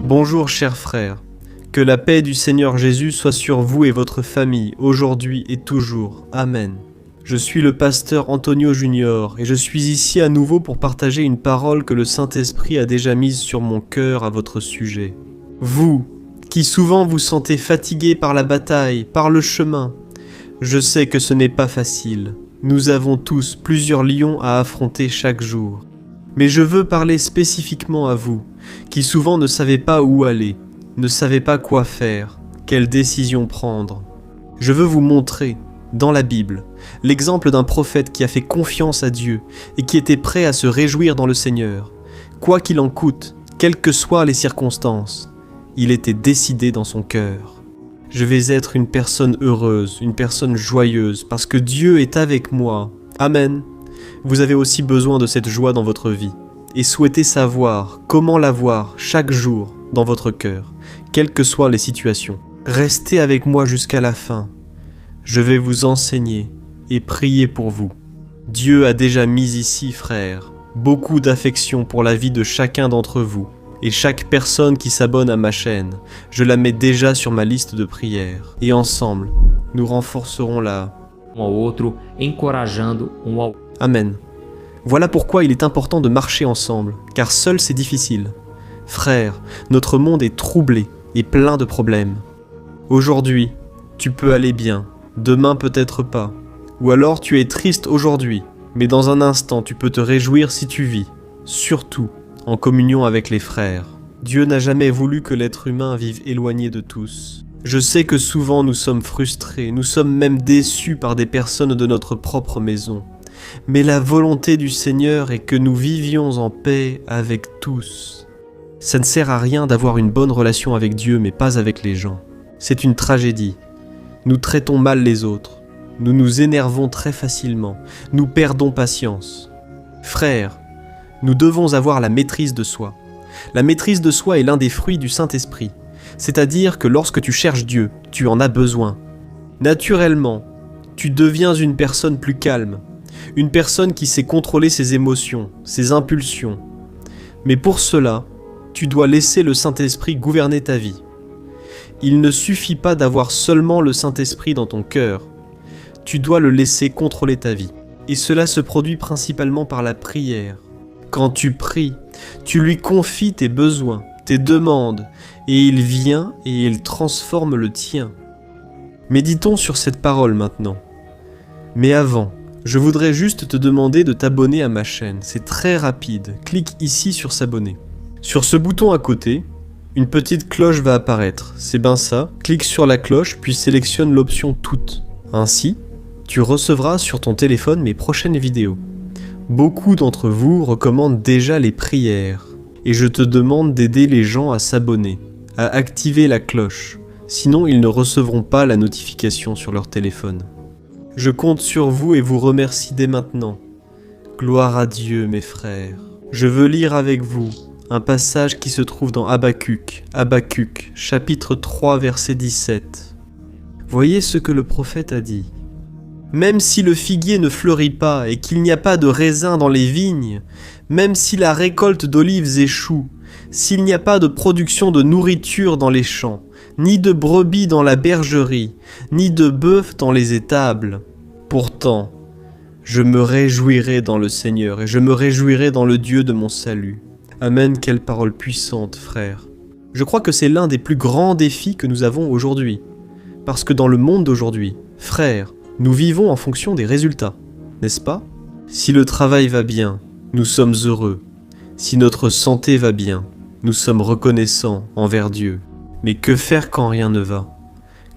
Bonjour chers frères, que la paix du Seigneur Jésus soit sur vous et votre famille, aujourd'hui et toujours. Amen. Je suis le pasteur Antonio Junior et je suis ici à nouveau pour partager une parole que le Saint-Esprit a déjà mise sur mon cœur à votre sujet. Vous, qui souvent vous sentez fatigué par la bataille, par le chemin, je sais que ce n'est pas facile. Nous avons tous plusieurs lions à affronter chaque jour. Mais je veux parler spécifiquement à vous, qui souvent ne savez pas où aller, ne savez pas quoi faire, quelle décision prendre. Je veux vous montrer, dans la Bible, l'exemple d'un prophète qui a fait confiance à Dieu et qui était prêt à se réjouir dans le Seigneur. Quoi qu'il en coûte, quelles que soient les circonstances, il était décidé dans son cœur. Je vais être une personne heureuse, une personne joyeuse, parce que Dieu est avec moi. Amen. Vous avez aussi besoin de cette joie dans votre vie et souhaitez savoir comment l'avoir chaque jour dans votre cœur, quelles que soient les situations. Restez avec moi jusqu'à la fin. Je vais vous enseigner et prier pour vous. Dieu a déjà mis ici, frères, beaucoup d'affection pour la vie de chacun d'entre vous et chaque personne qui s'abonne à ma chaîne. Je la mets déjà sur ma liste de prières et ensemble, nous renforcerons ao outro, encorajando ao Amen. Voilà pourquoi il est important de marcher ensemble, car seul c'est difficile. Frères, notre monde est troublé et plein de problèmes. Aujourd'hui, tu peux aller bien, demain peut-être pas. Ou alors tu es triste aujourd'hui, mais dans un instant tu peux te réjouir si tu vis, surtout en communion avec les frères. Dieu n'a jamais voulu que l'être humain vive éloigné de tous. Je sais que souvent nous sommes frustrés, nous sommes même déçus par des personnes de notre propre maison. Mais la volonté du Seigneur est que nous vivions en paix avec tous. Ça ne sert à rien d'avoir une bonne relation avec Dieu mais pas avec les gens. C'est une tragédie. Nous traitons mal les autres. Nous nous énervons très facilement. Nous perdons patience. Frères, nous devons avoir la maîtrise de soi. La maîtrise de soi est l'un des fruits du Saint-Esprit. C'est-à-dire que lorsque tu cherches Dieu, tu en as besoin. Naturellement, tu deviens une personne plus calme, une personne qui sait contrôler ses émotions, ses impulsions. Mais pour cela, tu dois laisser le Saint-Esprit gouverner ta vie. Il ne suffit pas d'avoir seulement le Saint-Esprit dans ton cœur. Tu dois le laisser contrôler ta vie. Et cela se produit principalement par la prière. Quand tu pries, tu lui confies tes besoins, tes demandes, et il vient et il transforme le tien. Méditons sur cette parole maintenant. Mais avant, je voudrais juste te demander de t'abonner à ma chaîne. C'est très rapide. Clique ici sur s'abonner. Sur ce bouton à côté, une petite cloche va apparaître. C'est bien ça. Clique sur la cloche puis sélectionne l'option toutes. Ainsi, tu recevras sur ton téléphone mes prochaines vidéos. Beaucoup d'entre vous recommandent déjà les prières. Et je te demande d'aider les gens à s'abonner, à activer la cloche. Sinon, ils ne recevront pas la notification sur leur téléphone. Je compte sur vous et vous remercie dès maintenant. Gloire à Dieu, mes frères. Je veux lire avec vous un passage qui se trouve dans Habacuc, chapitre 3, verset 17. Voyez ce que le prophète a dit. « Même si le figuier ne fleurit pas et qu'il n'y a pas de raisin dans les vignes, même si la récolte d'olives échoue, s'il n'y a pas de production de nourriture dans les champs, ni de brebis dans la bergerie, ni de bœufs dans les étables, pourtant, je me réjouirai dans le Seigneur et je me réjouirai dans le Dieu de mon salut. » Amen, quelle parole puissante, frère. Je crois que c'est l'un des plus grands défis que nous avons aujourd'hui. Parce que dans le monde d'aujourd'hui, frères, nous vivons en fonction des résultats, n'est-ce pas? Si le travail va bien, nous sommes heureux. Si notre santé va bien, nous sommes reconnaissants envers Dieu. Mais que faire quand rien ne va?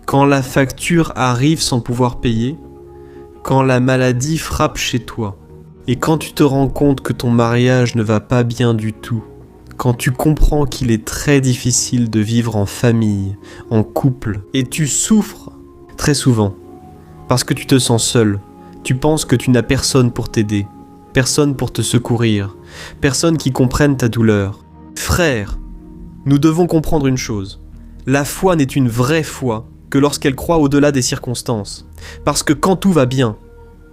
Quand la facture arrive sans pouvoir payer? Quand la maladie frappe chez toi? Et quand tu te rends compte que ton mariage ne va pas bien du tout? Quand tu comprends qu'il est très difficile de vivre en famille, en couple, et tu souffres très souvent, parce que tu te sens seul, tu penses que tu n'as personne pour t'aider, personne pour te secourir, personne qui comprenne ta douleur. Frère, nous devons comprendre une chose. La foi n'est une vraie foi que lorsqu'elle croit au-delà des circonstances. Parce que quand tout va bien,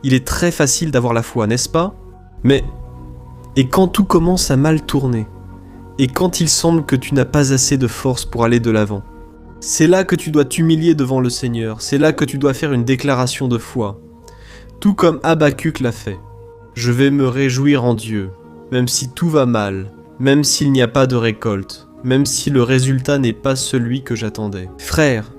il est très facile d'avoir la foi, n'est-ce pas? Mais, et quand tout commence à mal tourner, et quand il semble que tu n'as pas assez de force pour aller de l'avant. C'est là que tu dois t'humilier devant le Seigneur, c'est là que tu dois faire une déclaration de foi. Tout comme Habacuc l'a fait. Je vais me réjouir en Dieu, même si tout va mal, même s'il n'y a pas de récolte, même si le résultat n'est pas celui que j'attendais. Frère,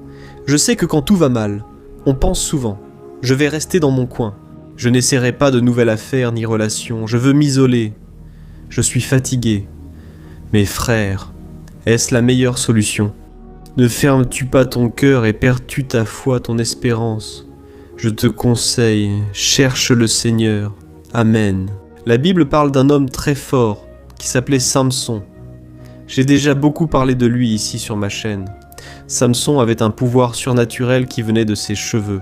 je sais que quand tout va mal, on pense souvent « je vais rester dans mon coin, je n'essaierai pas de nouvelles affaires ni relations, je veux m'isoler, je suis fatigué. » Mais frère, est-ce la meilleure solution ? Ne fermes-tu pas ton cœur et perds-tu ta foi, ton espérance ? Je te conseille, cherche le Seigneur. Amen. La Bible parle d'un homme très fort qui s'appelait Samson. J'ai déjà beaucoup parlé de lui ici sur ma chaîne. Samson avait un pouvoir surnaturel qui venait de ses cheveux.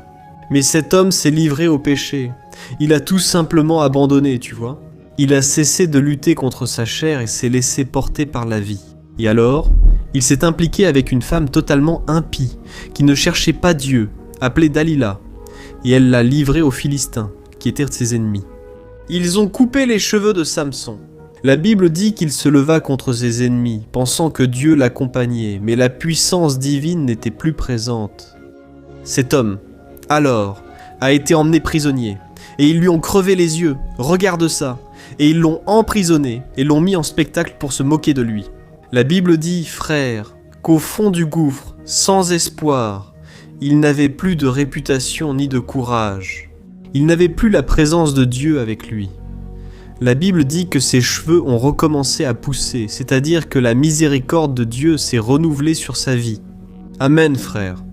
Mais cet homme s'est livré au péché. Il a tout simplement abandonné, tu vois. Il a cessé de lutter contre sa chair et s'est laissé porter par la vie. Et alors, il s'est impliqué avec une femme totalement impie, qui ne cherchait pas Dieu, appelée Dalila, et elle l'a livré aux Philistins, qui étaient ses ennemis. Ils ont coupé les cheveux de Samson. La Bible dit qu'il se leva contre ses ennemis, pensant que Dieu l'accompagnait, mais la puissance divine n'était plus présente. Cet homme, alors, a été emmené prisonnier, et ils lui ont crevé les yeux, regarde ça, et ils l'ont emprisonné, et l'ont mis en spectacle pour se moquer de lui. La Bible dit, frère, qu'au fond du gouffre, sans espoir, il n'avait plus de réputation ni de courage. Il n'avait plus la présence de Dieu avec lui. La Bible dit que ses cheveux ont recommencé à pousser, c'est-à-dire que la miséricorde de Dieu s'est renouvelée sur sa vie. Amen, frère.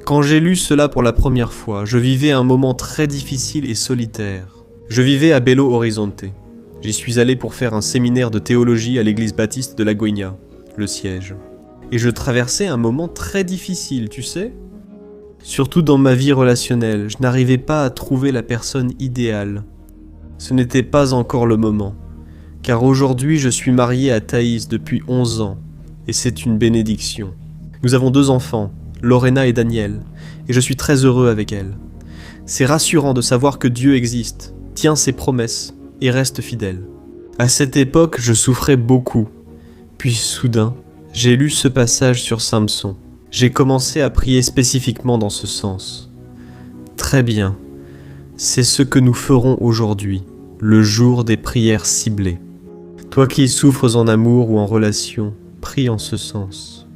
Quand j'ai lu cela pour la première fois, je vivais un moment très difficile et solitaire. Je vivais à Belo Horizonte. J'y suis allé pour faire un séminaire de théologie à l'église baptiste de La Guiana, le siège. Et je traversais un moment très difficile, tu sais ? Surtout dans ma vie relationnelle, je n'arrivais pas à trouver la personne idéale. Ce n'était pas encore le moment, car aujourd'hui je suis marié à Thaïs depuis 11 ans, et c'est une bénédiction. Nous avons 2 enfants, Lorena et Daniel, et je suis très heureux avec elle. C'est rassurant de savoir que Dieu existe, tient ses promesses, et reste fidèle. À cette époque, je souffrais beaucoup. Puis soudain, j'ai lu ce passage sur Samson. J'ai commencé à prier spécifiquement dans ce sens. Très bien. C'est ce que nous ferons aujourd'hui, le jour des prières ciblées. Toi qui souffres en amour ou en relation, prie en ce sens.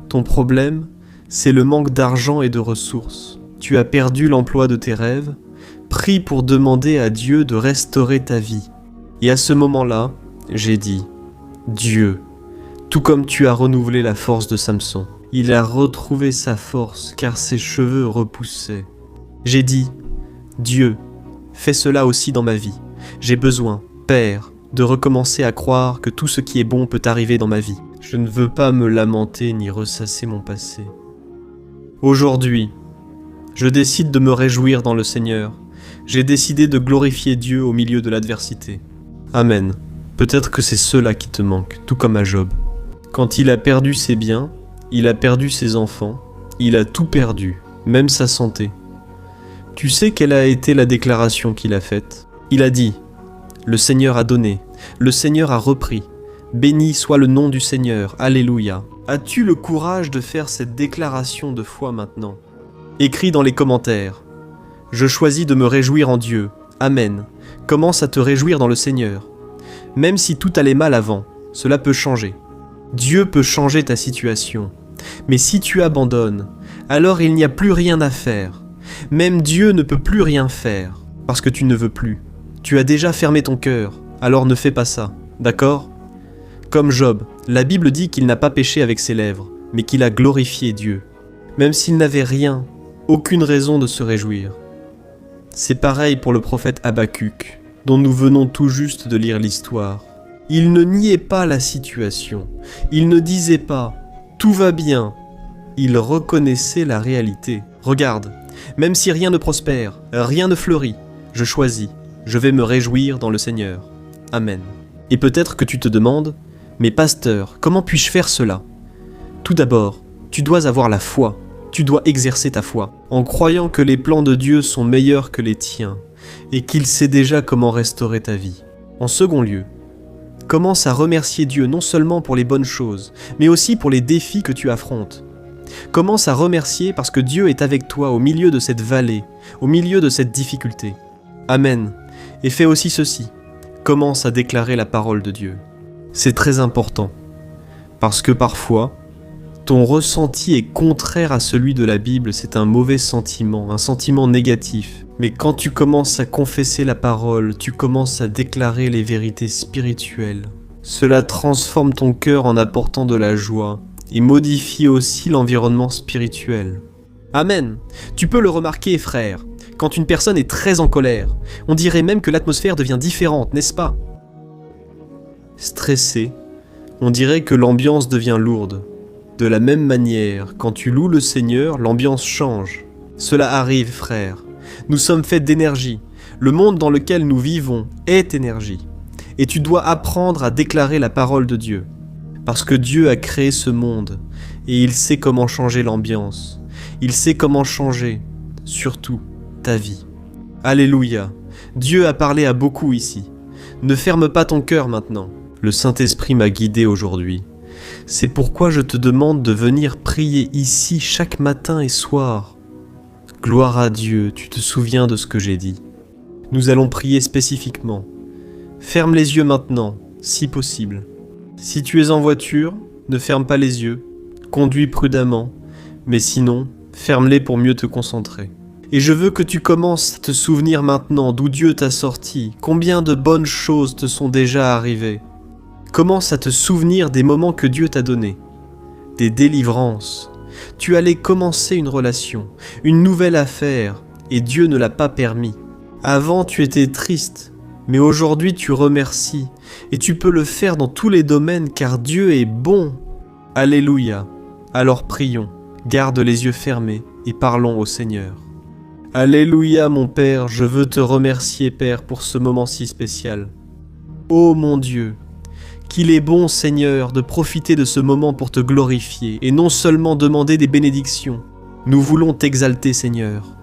Ton problème, c'est le manque d'argent et de ressources. Tu as perdu l'emploi de tes rêves. Prie pour demander à Dieu de restaurer ta vie. Et à ce moment-là, j'ai dit, Dieu, tout comme tu as renouvelé la force de Samson, il a retrouvé sa force car ses cheveux repoussaient. J'ai dit, Dieu, fais cela aussi dans ma vie. J'ai besoin, Père, de recommencer à croire que tout ce qui est bon peut arriver dans ma vie. Je ne veux pas me lamenter ni ressasser mon passé. Aujourd'hui, je décide de me réjouir dans le Seigneur. J'ai décidé de glorifier Dieu au milieu de l'adversité. Amen. Peut-être que c'est cela qui te manque, tout comme à Job. Quand il a perdu ses biens, il a perdu ses enfants, il a tout perdu, même sa santé. Tu sais quelle a été la déclaration qu'il a faite ? Il a dit « Le Seigneur a donné, le Seigneur a repris. Béni soit le nom du Seigneur, Alléluia. » As-tu le courage de faire cette déclaration de foi maintenant ? Écris dans les commentaires. Je choisis de me réjouir en Dieu. Amen. Commence à te réjouir dans le Seigneur. Même si tout allait mal avant, cela peut changer. Dieu peut changer ta situation. Mais si tu abandonnes, alors il n'y a plus rien à faire. Même Dieu ne peut plus rien faire, parce que tu ne veux plus. Tu as déjà fermé ton cœur, alors ne fais pas ça, d'accord ? Comme Job, la Bible dit qu'il n'a pas péché avec ses lèvres, mais qu'il a glorifié Dieu. Même s'il n'avait rien, aucune raison de se réjouir. C'est pareil pour le prophète Habacuc, dont nous venons tout juste de lire l'histoire. Il ne niait pas la situation, il ne disait pas « tout va bien », il reconnaissait la réalité. Regarde, même si rien ne prospère, rien ne fleurit, je choisis, je vais me réjouir dans le Seigneur. Amen. Et peut-être que tu te demandes « Mais pasteur, comment puis-je faire cela ?» Tout d'abord, tu dois avoir la foi. Tu dois exercer ta foi, en croyant que les plans de Dieu sont meilleurs que les tiens, et qu'il sait déjà comment restaurer ta vie. En second lieu, Commence à remercier Dieu non seulement pour les bonnes choses, mais aussi pour les défis que tu affrontes. Commence à remercier parce que Dieu est avec toi au milieu de cette vallée, au milieu de cette difficulté. Amen. Et fais aussi ceci. Commence à déclarer la parole de Dieu. C'est très important, parce que parfois, ton ressenti est contraire à celui de la Bible, c'est un mauvais sentiment, un sentiment négatif. Mais quand tu commences à confesser la parole, tu commences à déclarer les vérités spirituelles. Cela transforme ton cœur en apportant de la joie et modifie aussi l'environnement spirituel. Amen. Tu peux le remarquer, frère, quand une personne est très en colère, on dirait même que l'atmosphère devient différente, n'est-ce pas? Stressé, on dirait que l'ambiance devient lourde. De la même manière, quand tu loues le Seigneur, l'ambiance change. Cela arrive, frère. Nous sommes faits d'énergie. Le monde dans lequel nous vivons est énergie. Et tu dois apprendre à déclarer la parole de Dieu. Parce que Dieu a créé ce monde, et il sait comment changer l'ambiance. Il sait comment changer, surtout, ta vie. Alléluia. Dieu a parlé à beaucoup ici. Ne ferme pas ton cœur maintenant. Le Saint-Esprit m'a guidé aujourd'hui. C'est pourquoi je te demande de venir prier ici chaque matin et soir. Gloire à Dieu, tu te souviens de ce que j'ai dit. Nous allons prier spécifiquement. Ferme les yeux maintenant, si possible. Si tu es en voiture, ne ferme pas les yeux. Conduis prudemment, mais sinon, ferme-les pour mieux te concentrer. Et je veux que tu commences à te souvenir maintenant d'où Dieu t'a sorti, combien de bonnes choses te sont déjà arrivées. Commence à te souvenir des moments que Dieu t'a donnés, des délivrances. Tu allais commencer une relation, une nouvelle affaire, et Dieu ne l'a pas permis. Avant, tu étais triste, mais aujourd'hui tu remercies, et tu peux le faire dans tous les domaines car Dieu est bon. Alléluia. Alors prions, garde les yeux fermés et parlons au Seigneur. Alléluia mon Père, je veux te remercier Père pour ce moment si spécial. Ô mon Dieu, qu'il est bon, Seigneur, de profiter de ce moment pour te glorifier et non seulement demander des bénédictions. Nous voulons t'exalter, Seigneur.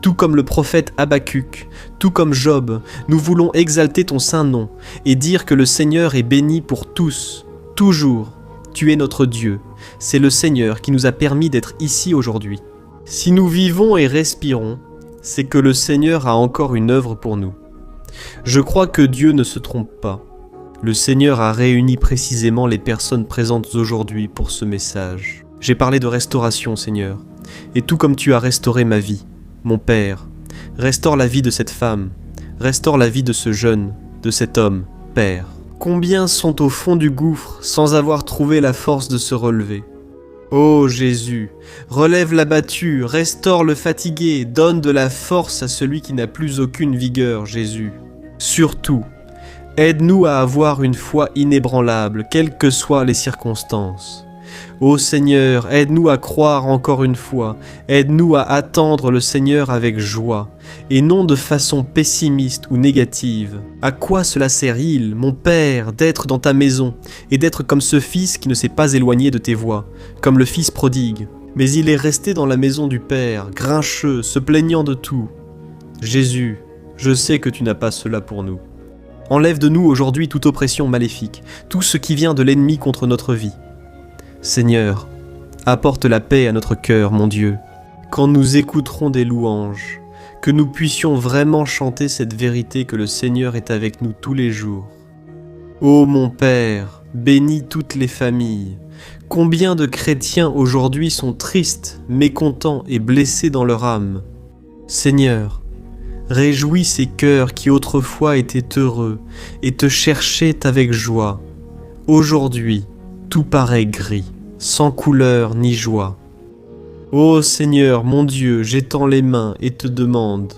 Tout comme le prophète Habacuc, tout comme Job, nous voulons exalter ton saint nom et dire que le Seigneur est béni pour tous, toujours. Tu es notre Dieu. C'est le Seigneur qui nous a permis d'être ici aujourd'hui. Si nous vivons et respirons, c'est que le Seigneur a encore une œuvre pour nous. Je crois que Dieu ne se trompe pas. Le Seigneur a réuni précisément les personnes présentes aujourd'hui pour ce message. J'ai parlé de restauration, Seigneur, et tout comme tu as restauré ma vie, mon Père, restaure la vie de cette femme, restaure la vie de ce jeune, de cet homme, Père. Combien sont au fond du gouffre sans avoir trouvé la force de se relever? Ô Jésus, relève l'abattu, restaure le fatigué, donne de la force à celui qui n'a plus aucune vigueur, Jésus. Surtout, aide-nous à avoir une foi inébranlable, quelles que soient les circonstances. Ô Seigneur, aide-nous à croire encore une fois, aide-nous à attendre le Seigneur avec joie, et non de façon pessimiste ou négative. À quoi cela sert-il, mon Père, d'être dans ta maison, et d'être comme ce fils qui ne s'est pas éloigné de tes voies, comme le fils prodigue, mais il est resté dans la maison du Père, grincheux, se plaignant de tout. Jésus, je sais que tu n'as pas cela pour nous. Enlève de nous aujourd'hui toute oppression maléfique, tout ce qui vient de l'ennemi contre notre vie. Seigneur, apporte la paix à notre cœur, mon Dieu. Quand nous écouterons des louanges, que nous puissions vraiment chanter cette vérité que le Seigneur est avec nous tous les jours. Ô mon Père, bénis toutes les familles. Combien de chrétiens aujourd'hui sont tristes, mécontents et blessés dans leur âme. Seigneur, réjouis ces cœurs qui autrefois étaient heureux et te cherchaient avec joie. Aujourd'hui, tout paraît gris, sans couleur ni joie. Ô Seigneur, mon Dieu, j'étends les mains et te demande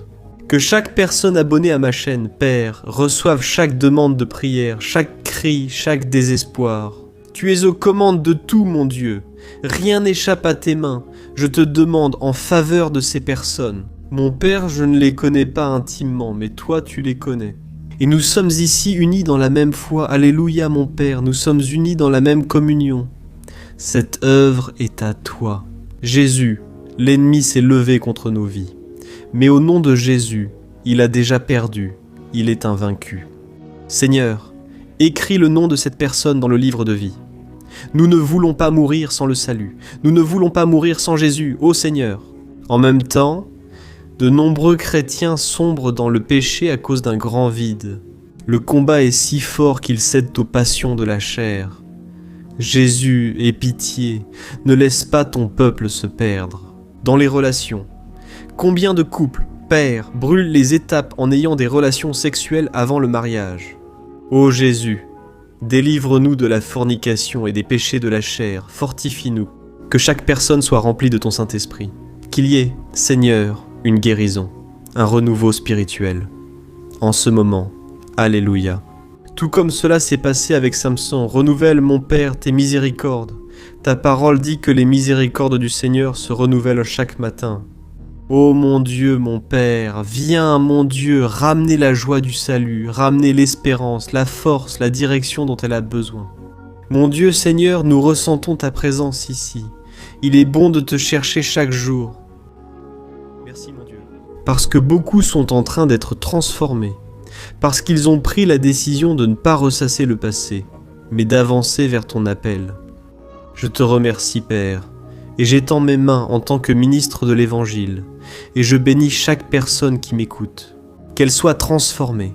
que chaque personne abonnée à ma chaîne, Père, reçoive chaque demande de prière, chaque cri, chaque désespoir. Tu es aux commandes de tout, mon Dieu. Rien n'échappe à tes mains. Je te demande en faveur de ces personnes. Mon Père, je ne les connais pas intimement, mais toi, tu les connais. Et nous sommes ici unis dans la même foi. Alléluia, mon Père, nous sommes unis dans la même communion. Cette œuvre est à toi. Jésus, l'ennemi s'est levé contre nos vies. Mais au nom de Jésus, il a déjà perdu. Il est invaincu. Seigneur, Écris le nom de cette personne dans le livre de vie. Nous ne voulons pas mourir sans le salut. Nous ne voulons pas mourir sans Jésus, ô Seigneur. En même temps, de nombreux chrétiens sombrent dans le péché à cause d'un grand vide. Le combat est si fort qu'ils cèdent aux passions de la chair. Jésus, aie pitié, ne laisse pas ton peuple se perdre. Dans les relations, combien de couples, pères, brûlent les étapes en ayant des relations sexuelles avant le mariage? Ô Jésus, délivre-nous de la fornication et des péchés de la chair, fortifie-nous, que chaque personne soit remplie de ton Saint-Esprit. Qu'il y ait, Seigneur, une guérison, un renouveau spirituel. En ce moment, Alléluia. Tout comme cela s'est passé avec Samson, renouvelle, mon Père, tes miséricordes. Ta parole dit que les miséricordes du Seigneur se renouvellent chaque matin. Ô mon Dieu, mon Père, viens, mon Dieu, ramener la joie du salut, ramener l'espérance, la force, la direction dont elle a besoin. Mon Dieu, Seigneur, nous ressentons ta présence ici. Il est bon de te chercher chaque jour. Merci, mon Dieu. Parce que beaucoup sont en train d'être transformés. Parce qu'ils ont pris la décision de ne pas ressasser le passé, mais d'avancer vers ton appel. Je te remercie, Père, et j'étends mes mains en tant que ministre de l'Évangile, et je bénis chaque personne qui m'écoute, qu'elle soit transformée,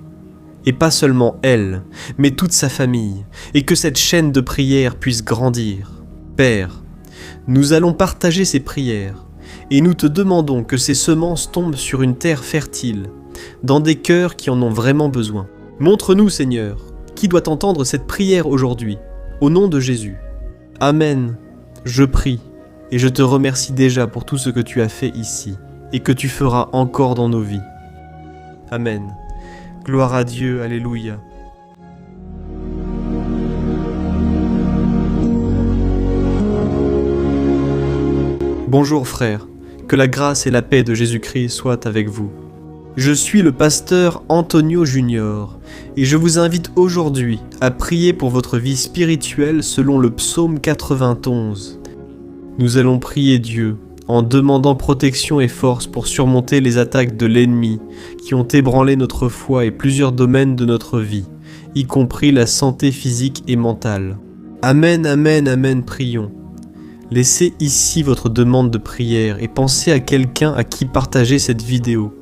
et pas seulement elle, mais toute sa famille, et que cette chaîne de prière puisse grandir. Père, nous allons partager ces prières, et nous te demandons que ces semences tombent sur une terre fertile, dans des cœurs qui en ont vraiment besoin. Montre-nous, Seigneur, qui doit entendre cette prière aujourd'hui, au nom de Jésus. Amen. Je prie, et je te remercie déjà pour tout ce que tu as fait ici, et que tu feras encore dans nos vies. Amen. Gloire à Dieu, Alléluia. Bonjour frères, que la grâce et la paix de Jésus-Christ soient avec vous. Je suis le pasteur Antonio Junior et je vous invite aujourd'hui à prier pour votre vie spirituelle selon le psaume 91. Nous allons prier Dieu en demandant protection et force pour surmonter les attaques de l'ennemi qui ont ébranlé notre foi et plusieurs domaines de notre vie, y compris la santé physique et mentale. Amen, amen, amen, prions. Laissez ici votre demande de prière et pensez à quelqu'un à qui partager cette vidéo.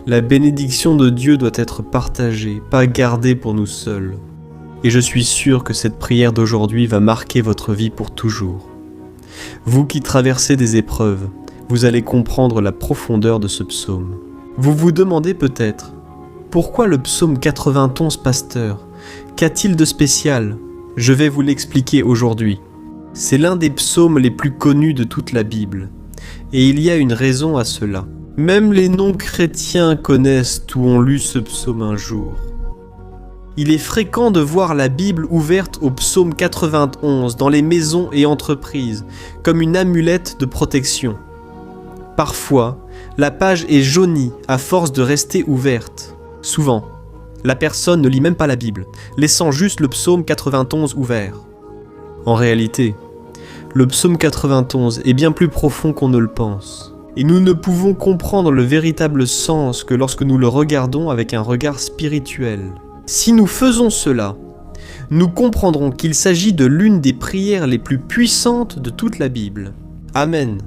La bénédiction de Dieu doit être partagée, pas gardée pour nous seuls. Et je suis sûr que cette prière d'aujourd'hui va marquer votre vie pour toujours. Vous qui traversez des épreuves, vous allez comprendre la profondeur de ce psaume. Vous vous demandez peut-être, pourquoi le psaume 91, pasteur? Qu'a-t-il de spécial? Je vais vous l'expliquer aujourd'hui. C'est l'un des psaumes les plus connus de toute la Bible. Et il y a une raison à cela. Même les non-chrétiens connaissent ou ont lu ce psaume un jour. Il est fréquent de voir la Bible ouverte au psaume 91 dans les maisons et entreprises, comme une amulette de protection. Parfois, la page est jaunie à force de rester ouverte. Souvent, la personne ne lit même pas la Bible, laissant juste le psaume 91 ouvert. En réalité, le psaume 91 est bien plus profond qu'on ne le pense. Et nous ne pouvons comprendre le véritable sens que lorsque nous le regardons avec un regard spirituel. Si nous faisons cela, nous comprendrons qu'il s'agit de l'une des prières les plus puissantes de toute la Bible. Amen.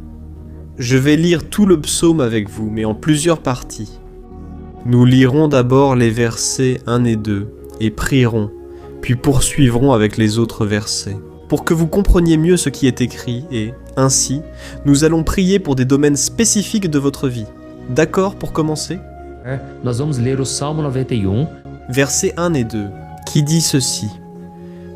Je vais lire tout le psaume avec vous, mais en plusieurs parties. Nous lirons d'abord les versets 1 et 2, et prierons, puis poursuivrons avec les autres versets, pour que vous compreniez mieux ce qui est écrit et, ainsi, nous allons prier pour des domaines spécifiques de votre vie. D'accord pour commencer? Nós vamos ler o Salmo 91, Versets 1 et 2, qui dit ceci.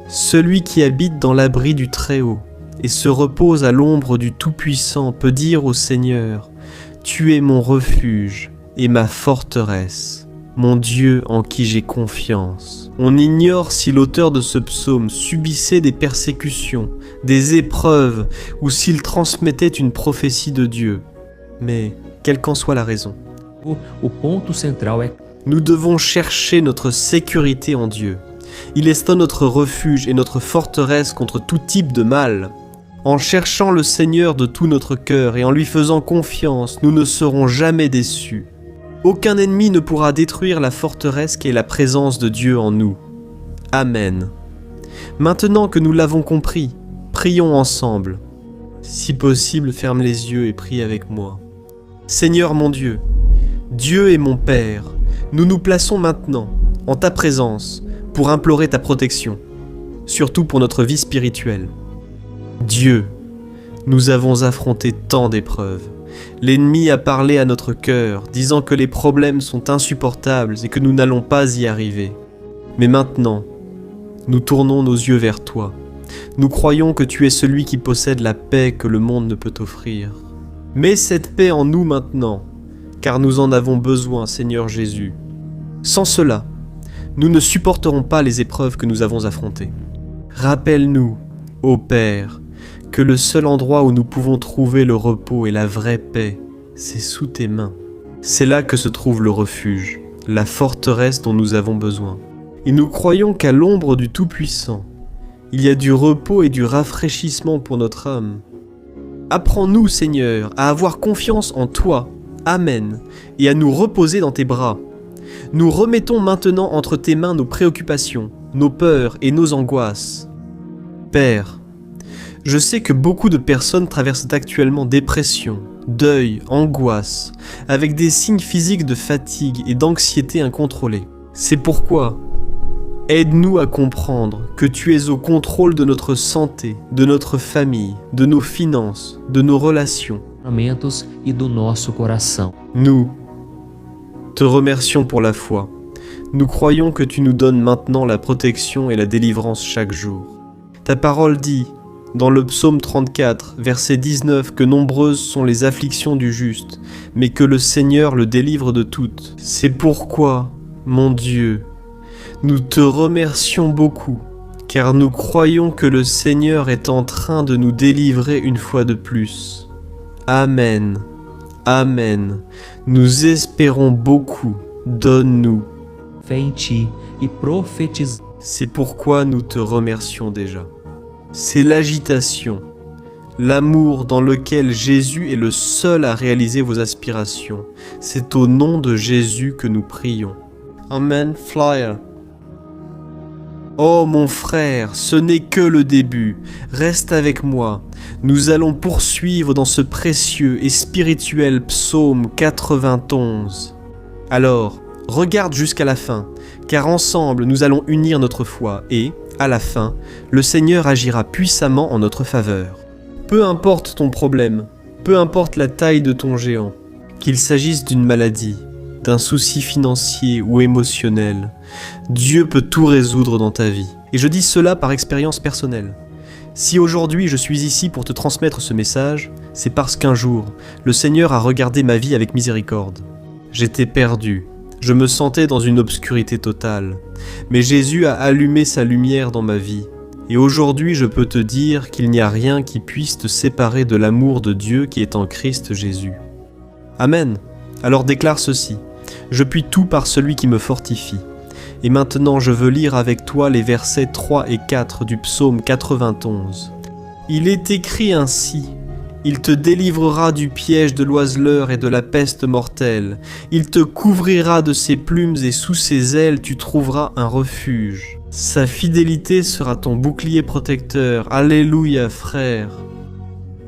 Celui qui habite dans l'abri du Très-Haut et se repose à l'ombre du Tout-Puissant peut dire au Seigneur, « Tu es mon refuge et ma forteresse, mon Dieu en qui j'ai confiance. » On ignore si l'auteur de ce psaume subissait des persécutions, des épreuves, ou s'il transmettait une prophétie de Dieu. Mais, quelle qu'en soit la raison, o ponto central é nous devons chercher notre sécurité en Dieu. Il est notre refuge et notre forteresse contre tout type de mal. En cherchant le Seigneur de tout notre cœur et en lui faisant confiance, nous ne serons jamais déçus. Aucun ennemi ne pourra détruire la forteresse qu'est la présence de Dieu en nous. Amen. Maintenant que nous l'avons compris, prions ensemble. Si possible, ferme les yeux et prie avec moi. Seigneur mon Dieu, Dieu et mon Père, nous nous plaçons maintenant en ta présence pour implorer ta protection, surtout pour notre vie spirituelle. Dieu, nous avons affronté tant d'épreuves. L'ennemi a parlé à notre cœur, disant que les problèmes sont insupportables et que nous n'allons pas y arriver. Mais maintenant, nous tournons nos yeux vers toi. Nous croyons que tu es celui qui possède la paix que le monde ne peut offrir. Mets cette paix en nous maintenant, car nous en avons besoin, Seigneur Jésus. Sans cela, nous ne supporterons pas les épreuves que nous avons affrontées. Rappelle-nous, ô Père, que le seul endroit où nous pouvons trouver le repos et la vraie paix, c'est sous tes mains. C'est là que se trouve le refuge, la forteresse dont nous avons besoin. Et nous croyons qu'à l'ombre du Tout-Puissant, il y a du repos et du rafraîchissement pour notre âme. Apprends-nous, Seigneur, à avoir confiance en toi, Amen, et à nous reposer dans tes bras. Nous remettons maintenant entre tes mains nos préoccupations, nos peurs et nos angoisses. Père, je sais que beaucoup de personnes traversent actuellement dépression, deuil, angoisse, avec des signes physiques de fatigue et d'anxiété incontrôlée. C'est pourquoi, aide-nous à comprendre que tu es au contrôle de notre santé, de notre famille, de nos finances, de nos relations. E do nosso coração. Nous te remercions pour la foi. Nous croyons que tu nous donnes maintenant la protection et la délivrance chaque jour. Ta parole dit, dans le psaume 34, verset 19, que nombreuses sont les afflictions du juste, mais que le Seigneur le délivre de toutes. C'est pourquoi, mon Dieu, nous te remercions beaucoup, car nous croyons que le Seigneur est en train de nous délivrer une fois de plus. Amen. Amen. Nous espérons beaucoup. Donne-nous. Fé em ti e profetiza. C'est pourquoi nous te remercions déjà. C'est l'agitation, l'amour dans lequel Jésus est le seul à réaliser vos aspirations. C'est au nom de Jésus que nous prions. Amen, Flyer. Oh mon frère, ce n'est que le début. Reste avec moi. Nous allons poursuivre dans ce précieux et spirituel psaume 91. Alors, regarde jusqu'à la fin, car ensemble nous allons unir notre foi et, à la fin, le Seigneur agira puissamment en notre faveur. Peu importe ton problème, peu importe la taille de ton géant, qu'il s'agisse d'une maladie, d'un souci financier ou émotionnel, Dieu peut tout résoudre dans ta vie. Et je dis cela par expérience personnelle. Si aujourd'hui je suis ici pour te transmettre ce message, c'est parce qu'un jour, le Seigneur a regardé ma vie avec miséricorde. J'étais perdu, je me sentais dans une obscurité totale, mais Jésus a allumé sa lumière dans ma vie. Et aujourd'hui je peux te dire qu'il n'y a rien qui puisse te séparer de l'amour de Dieu qui est en Christ Jésus. Amen. Alors déclare ceci. Je puis tout par celui qui me fortifie. Et maintenant je veux lire avec toi les versets 3 et 4 du psaume 91. Il est écrit ainsi: il te délivrera du piège de l'oiseleur et de la peste mortelle. Il te couvrira de ses plumes et sous ses ailes tu trouveras un refuge. Sa fidélité sera ton bouclier protecteur. Alléluia, frère.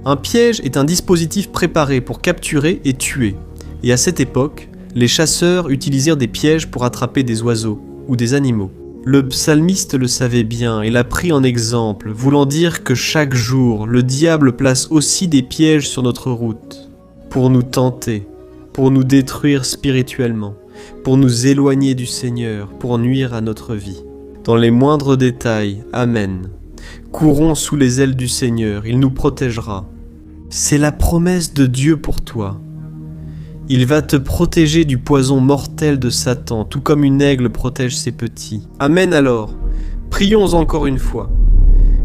Un piège est un dispositif préparé pour capturer et tuer. Et à cette époque, les chasseurs utilisèrent des pièges pour attraper des oiseaux ou des animaux. Le psalmiste le savait bien et l'a pris en exemple, voulant dire que chaque jour, le diable place aussi des pièges sur notre route, pour nous tenter, pour nous détruire spirituellement, pour nous éloigner du Seigneur, pour nuire à notre vie. Dans les moindres détails, Amen. Courons sous les ailes du Seigneur, il nous protégera. C'est la promesse de Dieu pour toi. Il va te protéger du poison mortel de Satan, tout comme une aigle protège ses petits. Amen alors. Prions encore une fois.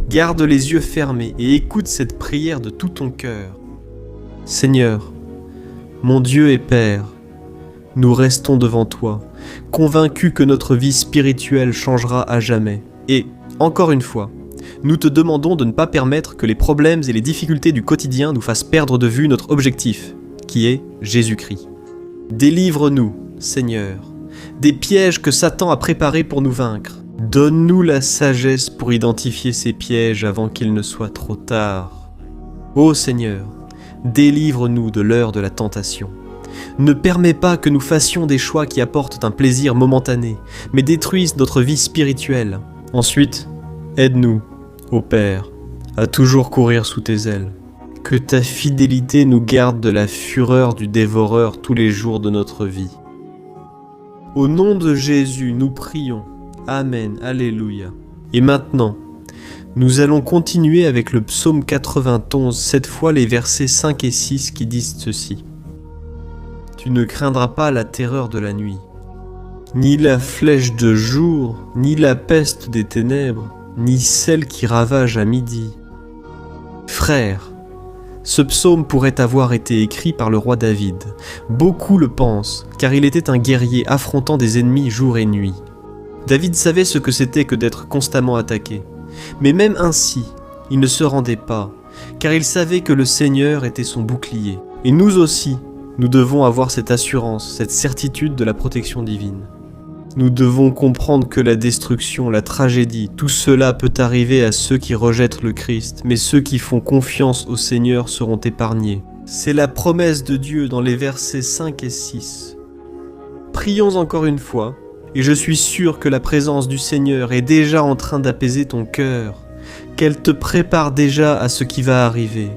Garde les yeux fermés et écoute cette prière de tout ton cœur. Seigneur, mon Dieu et Père, nous restons devant toi, convaincus que notre vie spirituelle changera à jamais. Et, encore une fois, nous te demandons de ne pas permettre que les problèmes et les difficultés du quotidien nous fassent perdre de vue notre objectif, qui est Jésus-Christ. Délivre-nous, Seigneur, des pièges que Satan a préparés pour nous vaincre. Donne-nous la sagesse pour identifier ces pièges avant qu'il ne soit trop tard. Ô Seigneur, délivre-nous de l'heure de la tentation. Ne permets pas que nous fassions des choix qui apportent un plaisir momentané, mais détruisent notre vie spirituelle. Ensuite, aide-nous, ô Père, à toujours courir sous tes ailes. Que ta fidélité nous garde de la fureur du dévoreur tous les jours de notre vie. Au nom de Jésus, nous prions. Amen, Alléluia. Et maintenant, nous allons continuer avec le psaume 91, cette fois les versets 5 et 6 qui disent ceci. Tu ne craindras pas la terreur de la nuit, ni la flèche de jour, ni la peste des ténèbres, ni celle qui ravage à midi. Frère, ce psaume pourrait avoir été écrit par le roi David. Beaucoup le pensent, car il était un guerrier affrontant des ennemis jour et nuit. David savait ce que c'était que d'être constamment attaqué. Mais même ainsi, il ne se rendait pas, car il savait que le Seigneur était son bouclier. Et nous aussi, nous devons avoir cette assurance, cette certitude de la protection divine. Nous devons comprendre que la destruction, la tragédie, tout cela peut arriver à ceux qui rejettent le Christ, mais ceux qui font confiance au Seigneur seront épargnés. C'est la promesse de Dieu dans les versets 5 et 6. Prions encore une fois, et je suis sûr que la présence du Seigneur est déjà en train d'apaiser ton cœur, qu'elle te prépare déjà à ce qui va arriver,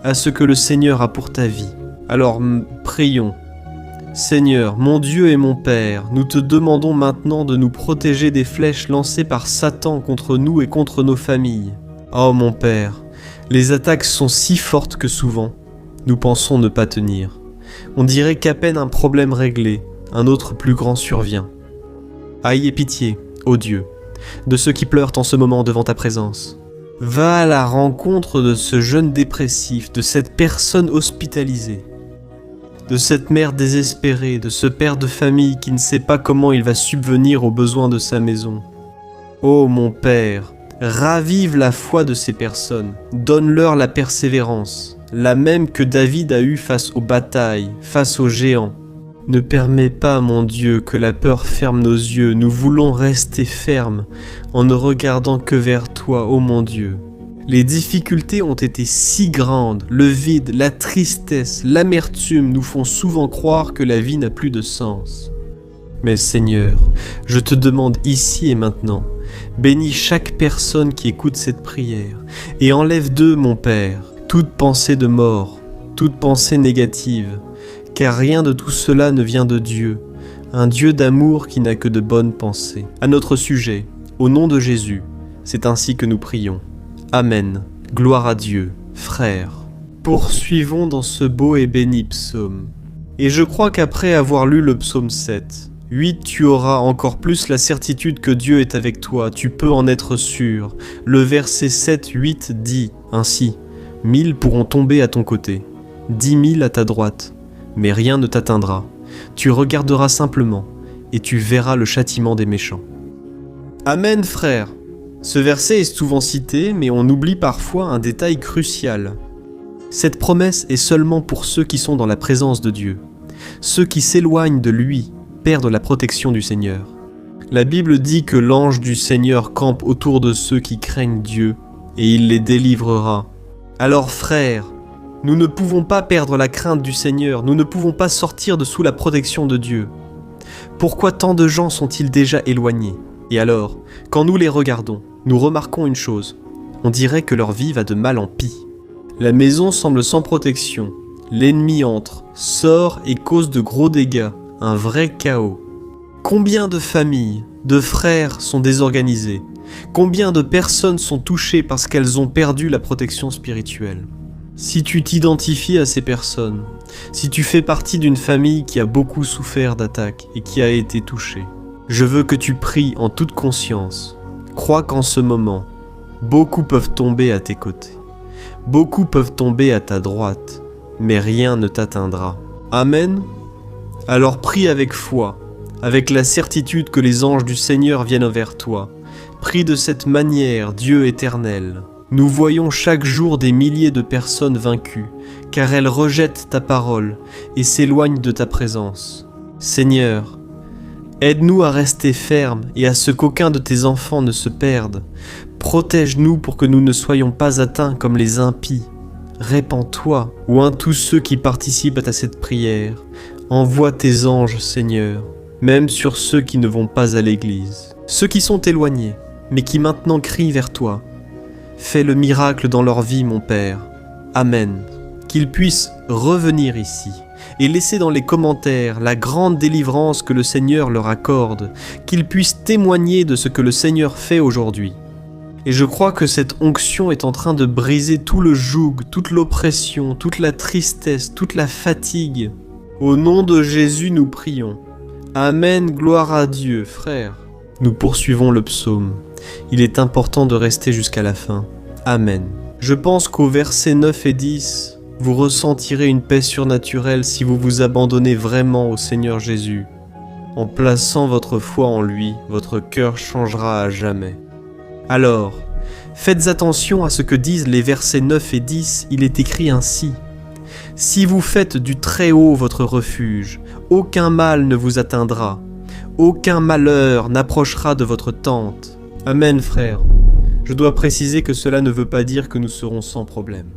à ce que le Seigneur a pour ta vie. Alors prions. Seigneur, mon Dieu et mon Père, nous te demandons maintenant de nous protéger des flèches lancées par Satan contre nous et contre nos familles. Oh mon Père, les attaques sont si fortes que souvent, nous pensons ne pas tenir. On dirait qu'à peine un problème réglé, un autre plus grand survient. Ayez pitié, ô Dieu, de ceux qui pleurent en ce moment devant ta présence. Va à la rencontre de ce jeune dépressif, de cette personne hospitalisée, de cette mère désespérée, de ce père de famille qui ne sait pas comment il va subvenir aux besoins de sa maison. Ô mon Père, ravive la foi de ces personnes, donne-leur la persévérance, la même que David a eue face aux batailles, face aux géants. Ne permets pas, mon Dieu, que la peur ferme nos yeux, nous voulons rester fermes en ne regardant que vers toi, ô mon Dieu. Les difficultés ont été si grandes, le vide, la tristesse, l'amertume nous font souvent croire que la vie n'a plus de sens. Mais Seigneur, je te demande ici et maintenant, bénis chaque personne qui écoute cette prière et enlève d'eux, mon Père, toute pensée de mort, toute pensée négative, car rien de tout cela ne vient de Dieu, un Dieu d'amour qui n'a que de bonnes pensées. À notre sujet, au nom de Jésus, c'est ainsi que nous prions. Amen. Gloire à Dieu, frères. Poursuivons dans ce beau et béni psaume. Et je crois qu'après avoir lu le psaume 7, 8, tu auras encore plus la certitude que Dieu est avec toi, tu peux en être sûr. Le verset 7, 8 dit ainsi, 1000 pourront tomber à ton côté, 10 000 à ta droite, mais rien ne t'atteindra. Tu regarderas simplement, et tu verras le châtiment des méchants. Amen, frères. Ce verset est souvent cité, mais on oublie parfois un détail crucial. Cette promesse est seulement pour ceux qui sont dans la présence de Dieu. Ceux qui s'éloignent de lui perdent la protection du Seigneur. La Bible dit que l'ange du Seigneur campe autour de ceux qui craignent Dieu, et il les délivrera. Alors frères, nous ne pouvons pas perdre la crainte du Seigneur, nous ne pouvons pas sortir de sous la protection de Dieu. Pourquoi tant de gens sont-ils déjà éloignés ? Et alors, quand nous les regardons, nous remarquons une chose, on dirait que leur vie va de mal en pis. La maison semble sans protection, l'ennemi entre, sort et cause de gros dégâts, un vrai chaos. Combien de familles, de frères sont désorganisés ? Combien de personnes sont touchées parce qu'elles ont perdu la protection spirituelle ? Si tu t'identifies à ces personnes, si tu fais partie d'une famille qui a beaucoup souffert d'attaques et qui a été touchée, je veux que tu pries en toute conscience. Crois qu'en ce moment, beaucoup peuvent tomber à tes côtés. Beaucoup peuvent tomber à ta droite, mais rien ne t'atteindra. Amen. Alors prie avec foi, avec la certitude que les anges du Seigneur viennent vers toi. Prie de cette manière, Dieu éternel. Nous voyons chaque jour des milliers de personnes vaincues, car elles rejettent ta parole et s'éloignent de ta présence. Seigneur, Aide-nous à rester fermes et à ce qu'aucun de tes enfants ne se perde. Protège-nous pour que nous ne soyons pas atteints comme les impies. Répands-toi, oint tous ceux qui participent à cette prière. Envoie tes anges, Seigneur, même sur ceux qui ne vont pas à l'église. Ceux qui sont éloignés, mais qui maintenant crient vers toi. Fais le miracle dans leur vie, mon Père. Amen. Qu'ils puissent revenir ici et laisser dans les commentaires la grande délivrance que le Seigneur leur accorde, qu'ils puissent témoigner de ce que le Seigneur fait aujourd'hui. Et je crois que cette onction est en train de briser tout le joug, toute l'oppression, toute la tristesse, toute la fatigue. Au nom de Jésus, nous prions. Amen, gloire à Dieu, frères. Nous poursuivons le psaume. Il est important de rester jusqu'à la fin. Amen. Je pense qu'au versets 9 et 10, vous ressentirez une paix surnaturelle si vous vous abandonnez vraiment au Seigneur Jésus. En plaçant votre foi en lui, votre cœur changera à jamais. Alors, faites attention à ce que disent les versets 9 et 10, il est écrit ainsi. « Si vous faites du Très-Haut votre refuge, aucun mal ne vous atteindra, aucun malheur n'approchera de votre tente. » Amen, frère. Je dois préciser que cela ne veut pas dire que nous serons sans problème.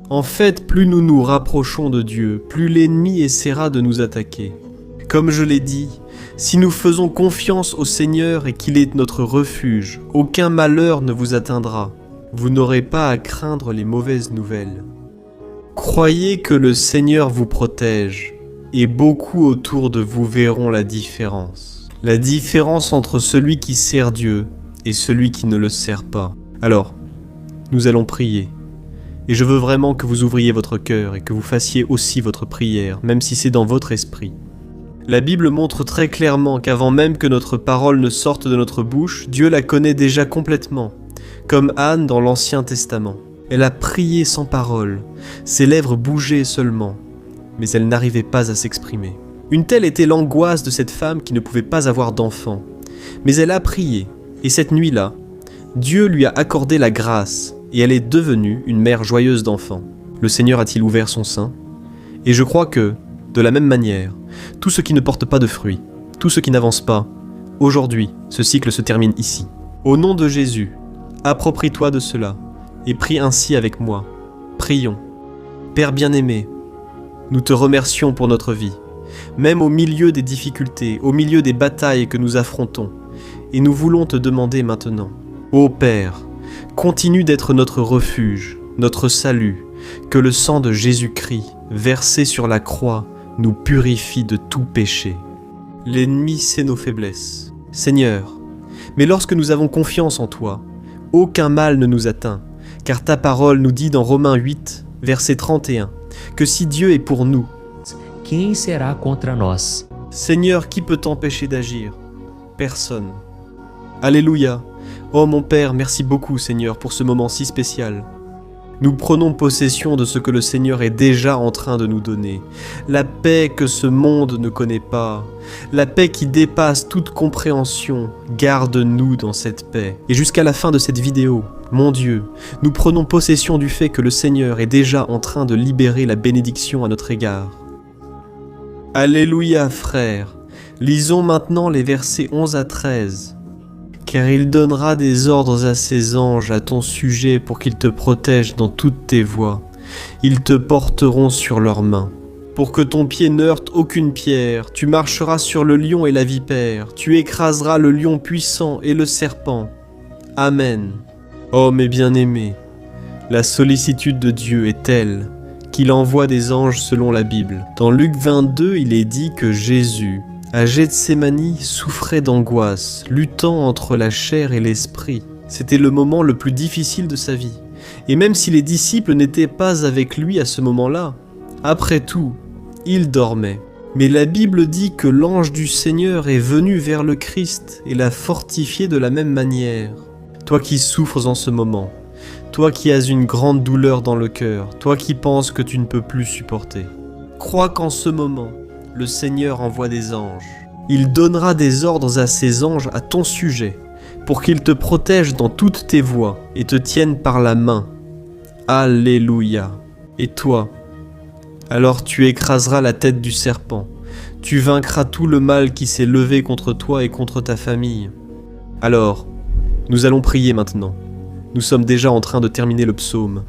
En fait, plus nous nous rapprochons de Dieu, plus l'ennemi essaiera de nous attaquer. Comme je l'ai dit, si nous faisons confiance au Seigneur et qu'il est notre refuge, aucun malheur ne vous atteindra. Vous n'aurez pas à craindre les mauvaises nouvelles. Croyez que le Seigneur vous protège, et beaucoup autour de vous verront la différence. La différence entre celui qui sert Dieu et celui qui ne le sert pas. Alors, nous allons prier. Et je veux vraiment que vous ouvriez votre cœur et que vous fassiez aussi votre prière, même si c'est dans votre esprit. La Bible montre très clairement qu'avant même que notre parole ne sorte de notre bouche, Dieu la connaît déjà complètement, comme Anne dans l'Ancien Testament. Elle a prié sans parole, ses lèvres bougeaient seulement, mais elle n'arrivait pas à s'exprimer. Une telle était l'angoisse de cette femme qui ne pouvait pas avoir d'enfant. Mais elle a prié, et cette nuit-là, Dieu lui a accordé la grâce, et elle est devenue une mère joyeuse d'enfants. Le Seigneur a-t-il ouvert son sein? Et je crois que, de la même manière, tout ce qui ne porte pas de fruits, tout ce qui n'avance pas, aujourd'hui, ce cycle se termine ici. Au nom de Jésus, approprie-toi de cela, et prie ainsi avec moi. Prions. Père bien-aimé, nous te remercions pour notre vie, même au milieu des difficultés, au milieu des batailles que nous affrontons, et nous voulons te demander maintenant, ô Père, continue d'être notre refuge, notre salut, que le sang de Jésus-Christ, versé sur la croix, nous purifie de tout péché. L'ennemi sait nos faiblesses, Seigneur, mais lorsque nous avons confiance en toi, aucun mal ne nous atteint, car ta parole nous dit dans Romains 8, verset 31, que si Dieu est pour nous, Quem será contra nós? Seigneur, qui peut t'empêcher d'agir? Personne. Alléluia. Oh mon Père, merci beaucoup Seigneur pour ce moment si spécial. Nous prenons possession de ce que le Seigneur est déjà en train de nous donner. La paix que ce monde ne connaît pas. La paix qui dépasse toute compréhension. Garde-nous dans cette paix. Et jusqu'à la fin de cette vidéo, mon Dieu, nous prenons possession du fait que le Seigneur est déjà en train de libérer la bénédiction à notre égard. Alléluia, frères. Lisons maintenant les versets 11 à 13. Car il donnera des ordres à ses anges à ton sujet pour qu'ils te protègent dans toutes tes voies. Ils te porteront sur leurs mains. Pour que ton pied n'heurte aucune pierre, tu marcheras sur le lion et la vipère, tu écraseras le lion puissant et le serpent. Amen. Oh mes bien-aimés, la sollicitude de Dieu est telle qu'il envoie des anges selon la Bible. Dans Luc 22, il est dit que Jésus, à Gethsémani, souffrait d'angoisse, luttant entre la chair et l'esprit. C'était le moment le plus difficile de sa vie. Et même si les disciples n'étaient pas avec lui à ce moment-là, après tout, il dormait. Mais la Bible dit que l'ange du Seigneur est venu vers le Christ et l'a fortifié de la même manière. Toi qui souffres en ce moment, toi qui as une grande douleur dans le cœur, toi qui penses que tu ne peux plus supporter, crois qu'en ce moment, le Seigneur envoie des anges. Il donnera des ordres à ses anges à ton sujet, pour qu'ils te protègent dans toutes tes voies et te tiennent par la main. Alléluia. Et toi, alors tu écraseras la tête du serpent, Tu vaincras tout le mal qui s'est levé contre toi et contre ta famille. Alors, nous allons prier maintenant. Nous sommes déjà en train de terminer le psaume.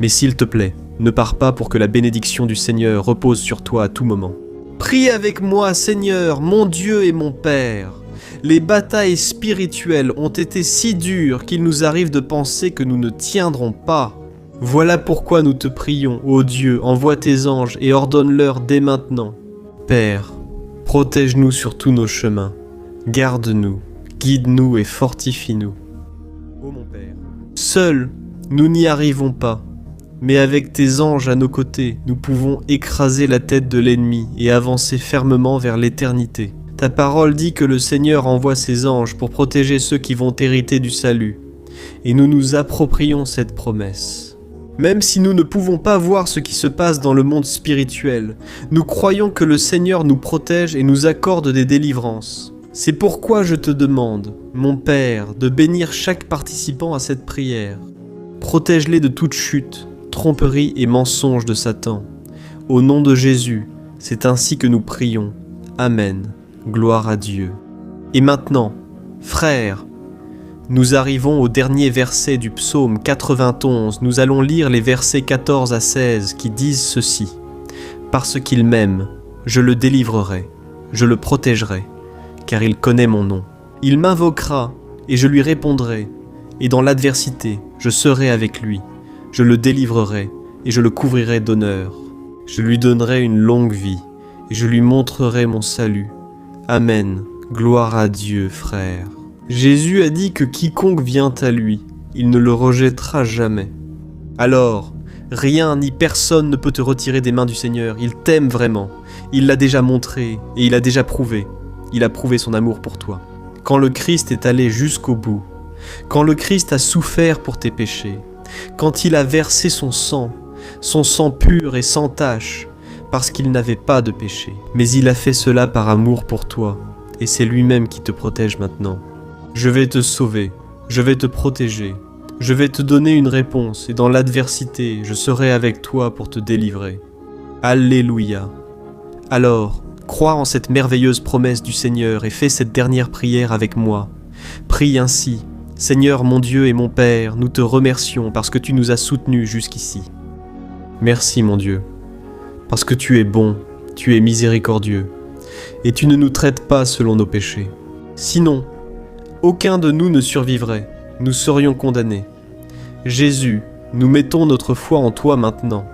Mais s'il te plaît, ne pars pas pour que la bénédiction du Seigneur repose sur toi à tout moment. Prie avec moi, Seigneur, mon Dieu et mon Père. Les batailles spirituelles ont été si dures qu'il nous arrive de penser que nous ne tiendrons pas. Voilà pourquoi nous te prions, ô Dieu, envoie tes anges et ordonne-leur dès maintenant. Père, protège-nous sur tous nos chemins, garde-nous, guide-nous et fortifie-nous. Ô mon Père, seuls, nous n'y arrivons pas, mais avec tes anges à nos côtés, nous pouvons écraser la tête de l'ennemi et avancer fermement vers l'éternité. Ta parole dit que le Seigneur envoie ses anges pour protéger ceux qui vont hériter du salut, et nous nous approprions cette promesse. Même si nous ne pouvons pas voir ce qui se passe dans le monde spirituel, nous croyons que le Seigneur nous protège et nous accorde des délivrances. C'est pourquoi je te demande, mon Père, de bénir chaque participant à cette prière. Protège-les de toute chute, tromperie et mensonge de Satan. Au nom de Jésus, c'est ainsi que nous prions. Amen. Gloire à Dieu. Et maintenant, frères, nous arrivons au dernier verset du psaume 91. Nous allons lire les versets 14 à 16 qui disent ceci. « Parce qu'il m'aime, je le délivrerai, je le protégerai, car il connaît mon nom. Il m'invoquera, et je lui répondrai, et dans l'adversité, je serai avec lui. Je le délivrerai, et je le couvrirai d'honneur. Je lui donnerai une longue vie, et je lui montrerai mon salut. Amen. Gloire à Dieu, frères. » Jésus a dit que quiconque vient à lui, il ne le rejettera jamais. Alors, rien ni personne ne peut te retirer des mains du Seigneur. Il t'aime vraiment. Il l'a déjà montré et il a déjà prouvé. Il a prouvé son amour pour toi. Quand le Christ est allé jusqu'au bout, quand le Christ a souffert pour tes péchés, quand il a versé son sang pur et sans tache, parce qu'il n'avait pas de péché, mais il a fait cela par amour pour toi, et c'est lui-même qui te protège maintenant. Je vais te sauver, je vais te protéger, je vais te donner une réponse et dans l'adversité, je serai avec toi pour te délivrer. Alléluia. Alors, crois en cette merveilleuse promesse du Seigneur et fais cette dernière prière avec moi. Prie ainsi, Seigneur mon Dieu et mon Père, nous te remercions parce que tu nous as soutenus jusqu'ici. Merci mon Dieu, parce que tu es bon, tu es miséricordieux, et tu ne nous traites pas selon nos péchés. Sinon, aucun de nous ne survivrait, nous serions condamnés. Jésus, nous mettons notre foi en toi maintenant.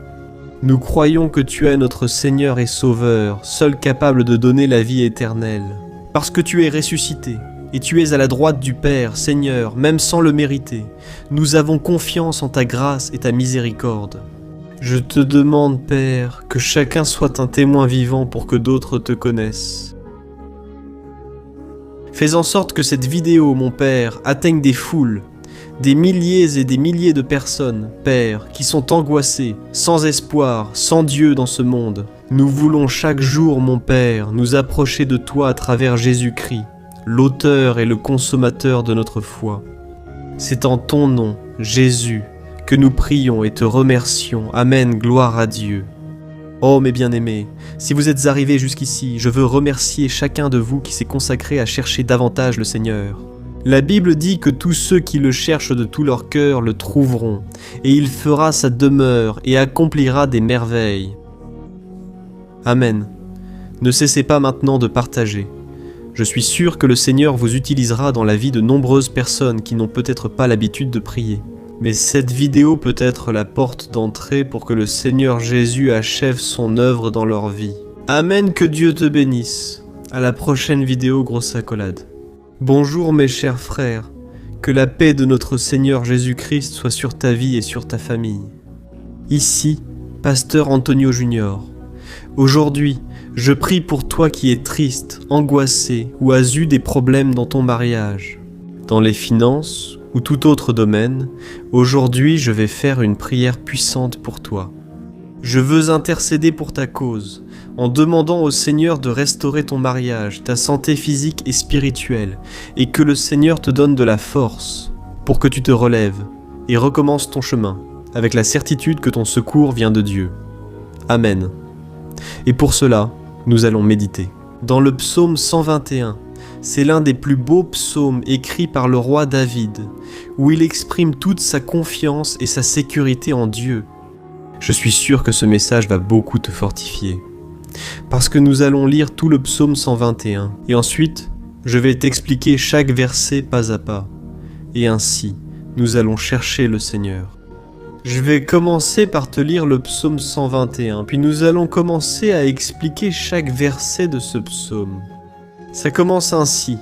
Nous croyons que tu es notre Seigneur et Sauveur, seul capable de donner la vie éternelle. Parce que tu es ressuscité, et tu es à la droite du Père, Seigneur, même sans le mériter, nous avons confiance en ta grâce et ta miséricorde. Je te demande, Père, que chacun soit un témoin vivant pour que d'autres te connaissent. Fais en sorte que cette vidéo, mon Père, atteigne des foules, des milliers et des milliers de personnes, Père, qui sont angoissées, sans espoir, sans Dieu dans ce monde. Nous voulons chaque jour, mon Père, nous approcher de toi à travers Jésus-Christ, l'auteur et le consommateur de notre foi. C'est en ton nom, Jésus, que nous prions et te remercions. Amen, gloire à Dieu. Oh mes bien-aimés, si vous êtes arrivés jusqu'ici, je veux remercier chacun de vous qui s'est consacré à chercher davantage le Seigneur. La Bible dit que tous ceux qui le cherchent de tout leur cœur le trouveront, et il fera sa demeure et accomplira des merveilles. Amen. Ne cessez pas maintenant de partager. Je suis sûr que le Seigneur vous utilisera dans la vie de nombreuses personnes qui n'ont peut-être pas l'habitude de prier. Mais cette vidéo peut être la porte d'entrée pour que le Seigneur Jésus achève son œuvre dans leur vie. Amen, que Dieu te bénisse. À la prochaine vidéo, grosse accolade. Bonjour mes chers frères, que la paix de notre Seigneur Jésus-Christ soit sur ta vie et sur ta famille. Ici, Pasteur Antonio Junior. Aujourd'hui, je prie pour toi qui es triste, angoissé ou as eu des problèmes dans ton mariage, dans les finances ou tout autre domaine. Aujourd'hui, je vais faire une prière puissante pour toi. Je veux intercéder pour ta cause, en demandant au Seigneur de restaurer ton mariage, ta santé physique et spirituelle, et que le Seigneur te donne de la force pour que tu te relèves et recommences ton chemin, avec la certitude que ton secours vient de Dieu. Amen. Et pour cela, Nous allons méditer. Dans le psaume 121, c'est l'un des plus beaux psaumes écrits par le roi David, où il exprime toute sa confiance et sa sécurité en Dieu. Je suis sûr que ce message va beaucoup te fortifier, parce que nous allons lire tout le psaume 121, et ensuite, je vais t'expliquer chaque verset pas à pas, et ainsi, nous allons chercher le Seigneur. Je vais commencer par te lire le psaume 121, puis nous allons commencer à expliquer chaque verset de ce psaume. Ça commence ainsi.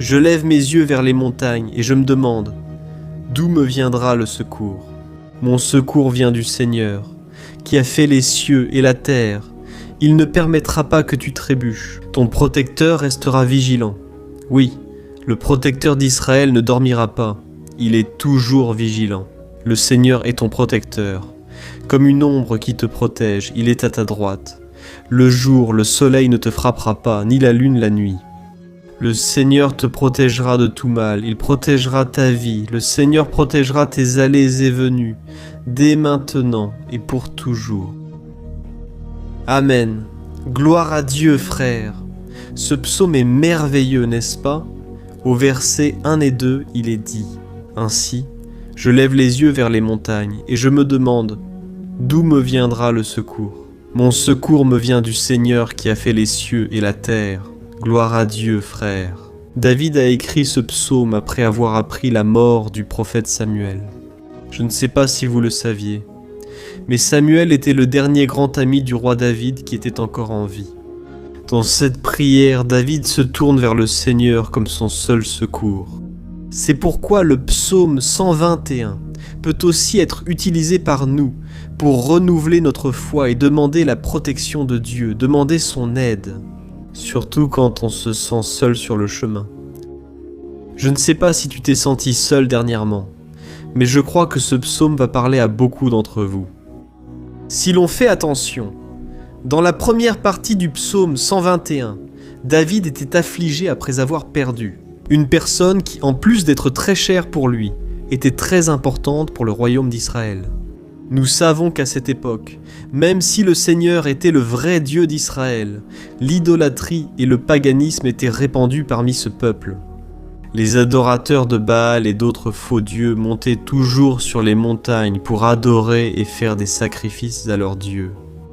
Je lève mes yeux vers les montagnes et je me demande, d'où me viendra le secours ? Mon secours vient du Seigneur, qui a fait les cieux et la terre. Il ne permettra pas que tu trébuches. Ton protecteur restera vigilant. Oui, le protecteur d'Israël ne dormira pas. Il est toujours vigilant. Le Seigneur est ton protecteur. Comme une ombre qui te protège, il est à ta droite. Le jour, le soleil ne te frappera pas, ni la lune la nuit. Le Seigneur te protégera de tout mal, il protégera ta vie. Le Seigneur protégera tes allées et venues, dès maintenant et pour toujours. Amen. Gloire à Dieu, frères. Ce psaume est merveilleux, n'est-ce pas ? Au verset 1 et 2, il est dit ainsi. Je lève les yeux vers les montagnes et je me demande, d'où me viendra le secours ? Mon secours me vient du Seigneur qui a fait les cieux et la terre. Gloire à Dieu, frère. David a écrit ce psaume après avoir appris la mort du prophète Samuel. Je ne sais pas si vous le saviez, mais Samuel était le dernier grand ami du roi David qui était encore en vie. Dans cette prière, David se tourne vers le Seigneur comme son seul secours. C'est pourquoi le psaume 121 peut aussi être utilisé par nous pour renouveler notre foi et demander la protection de Dieu, demander son aide, surtout quand on se sent seul sur le chemin. Je ne sais pas si tu t'es senti seul dernièrement, mais je crois que ce psaume va parler à beaucoup d'entre vous. Si l'on fait attention, dans la première partie du psaume 121, David était affligé après avoir perdu une personne qui, en plus d'être très chère pour lui, était très importante pour le royaume d'Israël. Nous savons qu'à cette époque, même si le Seigneur était le vrai Dieu d'Israël, l'idolâtrie et le paganisme étaient répandus parmi ce peuple. Les adorateurs de Baal et d'autres faux dieux montaient toujours sur les montagnes pour adorer et faire des sacrifices à leurs dieux.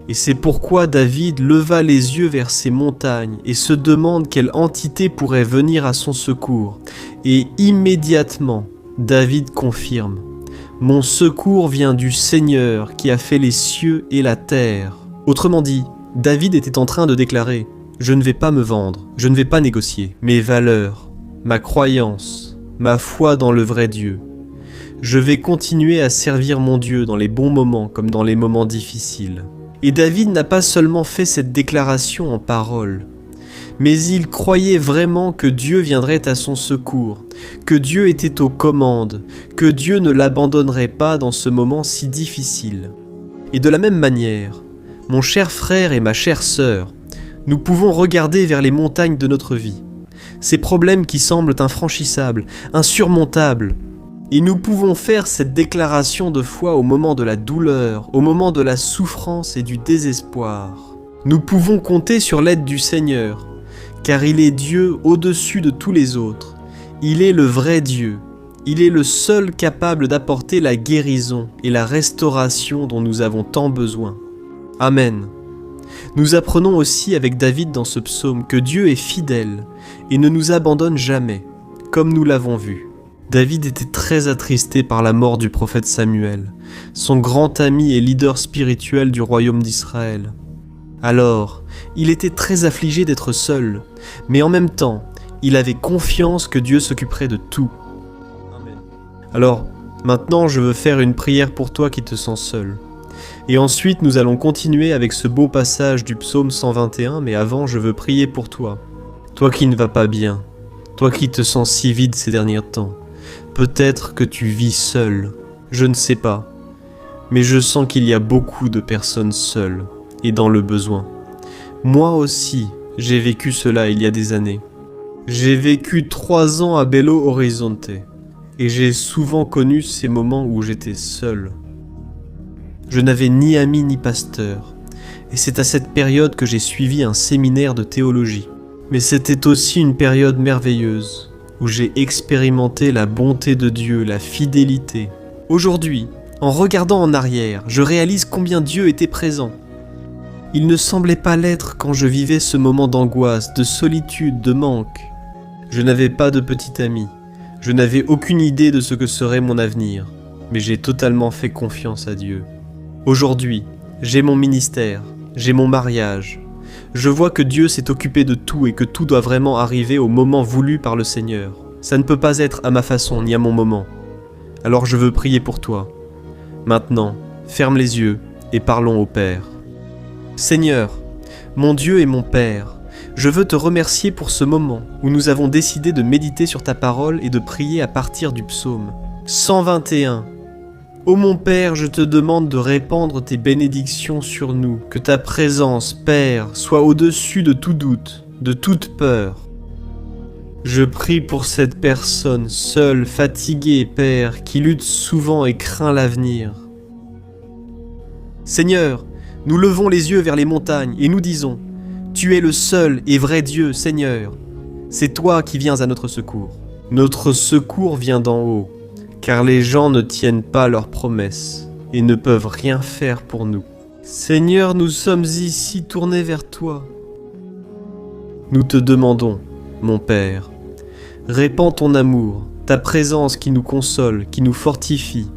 Et c'est pourquoi David leva les yeux vers ces montagnes et se demande quelle entité pourrait venir à son secours. Et immédiatement, David confirme « Mon secours vient du Seigneur qui a fait les cieux et la terre ». Autrement dit, David était en train de déclarer « Je ne vais pas me vendre, je ne vais pas négocier. Mes valeurs, ma croyance, ma foi dans le vrai Dieu. Je vais continuer à servir mon Dieu dans les bons moments comme dans les moments difficiles. » Et David n'a pas seulement fait cette déclaration en paroles, mais il croyait vraiment que Dieu viendrait à son secours, que Dieu était aux commandes, que Dieu ne l'abandonnerait pas dans ce moment si difficile. Et de la même manière, mon cher frère et ma chère sœur, nous pouvons regarder vers les montagnes de notre vie, ces problèmes qui semblent infranchissables, insurmontables, et nous pouvons faire cette déclaration de foi au moment de la douleur, au moment de la souffrance et du désespoir. Nous pouvons compter sur l'aide du Seigneur, car il est Dieu au-dessus de tous les autres. Il est le vrai Dieu. Il est le seul capable d'apporter la guérison et la restauration dont nous avons tant besoin. Amen. Nous apprenons aussi avec David dans ce psaume que Dieu est fidèle et ne nous abandonne jamais, comme nous l'avons vu. David était très attristé par la mort du prophète Samuel, son grand ami et leader spirituel du royaume d'Israël. Alors, il était très affligé d'être seul, mais en même temps, il avait confiance que Dieu s'occuperait de tout. Amen. Alors, maintenant je veux faire une prière pour toi qui te sens seul. Et ensuite, nous allons continuer avec ce beau passage du psaume 121, mais avant, je veux prier pour toi. Toi qui ne vas pas bien, toi qui te sens si vide ces derniers temps. Peut-être que tu vis seul, je ne sais pas, mais je sens qu'il y a beaucoup de personnes seules et dans le besoin. Moi aussi, j'ai vécu cela il y a des années. J'ai vécu 3 ans à Belo Horizonte et j'ai souvent connu ces moments où j'étais seul. Je n'avais ni amis ni pasteur Et c'est à cette période que j'ai suivi un séminaire de théologie. Mais c'était aussi une période merveilleuse, où j'ai expérimenté la bonté de Dieu, la fidélité. Aujourd'hui, en regardant en arrière, je réalise combien Dieu était présent. Il ne semblait pas l'être quand je vivais ce moment d'angoisse, de solitude, de manque. Je n'avais pas de petit ami. Je n'avais aucune idée de ce que serait mon avenir, mais j'ai totalement fait confiance à Dieu. Aujourd'hui, j'ai mon ministère, j'ai mon mariage. Je vois que Dieu s'est occupé de tout et que tout doit vraiment arriver au moment voulu par le Seigneur. Ça ne peut pas être à ma façon ni à mon moment. Alors je veux prier pour toi. Maintenant, ferme les yeux et parlons au Père. Seigneur, mon Dieu et mon Père, je veux te remercier pour ce moment où nous avons décidé de méditer sur ta parole et de prier à partir du psaume 121. Ô mon Père, je te demande de répandre tes bénédictions sur nous, que ta présence, Père, soit au-dessus de tout doute, de toute peur. Je prie pour cette personne seule, fatiguée, Père, qui lutte souvent et craint l'avenir. Seigneur, nous levons les yeux vers les montagnes et nous disons : Tu es le seul et vrai Dieu, Seigneur. C'est toi qui viens à notre secours. Notre secours vient d'en haut, car les gens ne tiennent pas leurs promesses et ne peuvent rien faire pour nous. Seigneur, nous sommes ici tournés vers toi. Nous te demandons, mon Père, répands ton amour, ta présence qui nous console, qui nous fortifie,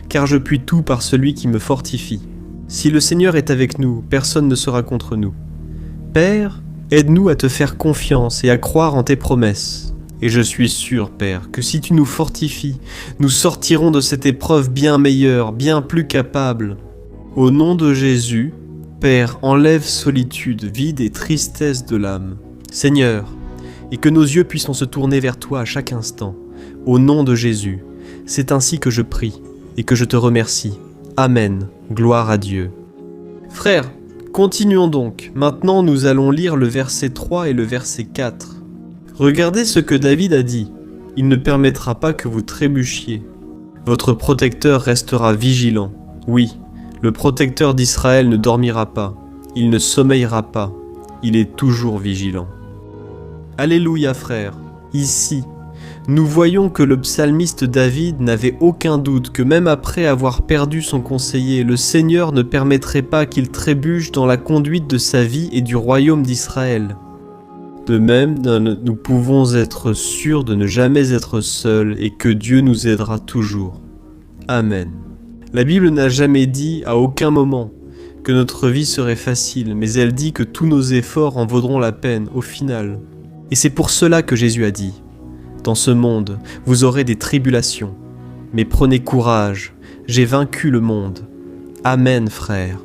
car je puis tout par celui qui me fortifie. Si le Seigneur est avec nous, personne ne sera contre nous. Père, aide-nous à te faire confiance et à croire en tes promesses. Et je suis sûr, Père, que si tu nous fortifies, nous sortirons de cette épreuve bien meilleure, bien plus capable. Au nom de Jésus, Père, enlève solitude, vide et tristesse de l'âme. Seigneur, et que nos yeux puissent se tourner vers toi à chaque instant. Au nom de Jésus, c'est ainsi que je prie et que je te remercie. Amen. Gloire à Dieu. Frères, continuons donc. Maintenant, nous allons lire le verset 3 et le verset 4. Regardez ce que David a dit. Il ne permettra pas que vous trébuchiez. Votre protecteur restera vigilant. Oui, le protecteur d'Israël ne dormira pas. Il ne sommeillera pas. Il est toujours vigilant. Alléluia, frères. Ici, nous voyons que le psalmiste David n'avait aucun doute que même après avoir perdu son conseiller, le Seigneur ne permettrait pas qu'il trébuche dans la conduite de sa vie et du royaume d'Israël. De même, nous pouvons être sûrs de ne jamais être seuls et que Dieu nous aidera toujours. Amen. La Bible n'a jamais dit, à aucun moment, que notre vie serait facile, mais elle dit que tous nos efforts en vaudront la peine, au final. Et c'est pour cela que Jésus a dit : dans ce monde, vous aurez des tribulations, mais prenez courage, j'ai vaincu le monde. Amen, frères.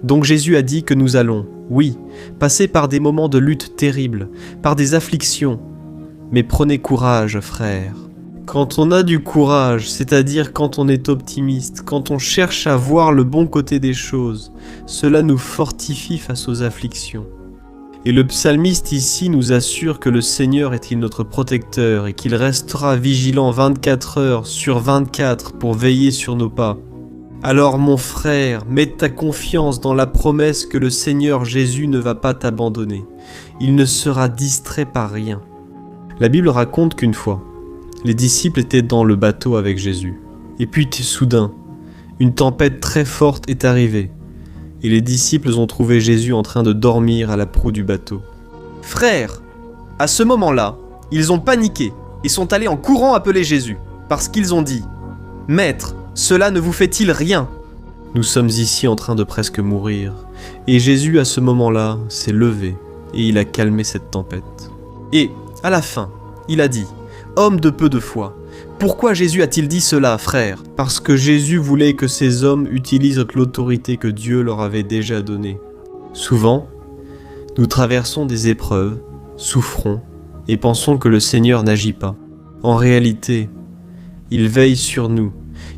Donc Jésus a dit que nous allons, oui, passer par des moments de lutte terribles, par des afflictions, mais prenez courage, frères. Quand on a du courage, c'est-à-dire quand on est optimiste, quand on cherche à voir le bon côté des choses, cela nous fortifie face aux afflictions. Et le psalmiste ici nous assure que le Seigneur est-il notre protecteur et qu'il restera vigilant 24 heures sur 24 pour veiller sur nos pas. Alors mon frère, mets ta confiance dans la promesse que le Seigneur Jésus ne va pas t'abandonner. Il ne sera distrait par rien. La Bible raconte qu'une fois, les disciples étaient dans le bateau avec Jésus. Et puis soudain, une tempête très forte est arrivée. Et les disciples ont trouvé Jésus en train de dormir à la proue du bateau. Frères, à ce moment-là, ils ont paniqué et sont allés en courant appeler Jésus, parce qu'ils ont dit : « Maître, cela ne vous fait-il rien ? » Nous sommes ici en train de presque mourir, et Jésus à ce moment-là s'est levé et il a calmé cette tempête. Et, à la fin, il a dit : « Homme de peu de foi, pourquoi Jésus a-t-il dit cela, frère ? Parce que Jésus voulait que ces hommes utilisent l'autorité que Dieu leur avait déjà donnée. Souvent, nous traversons des épreuves, souffrons et pensons que le Seigneur n'agit pas. En réalité, il veille sur nous.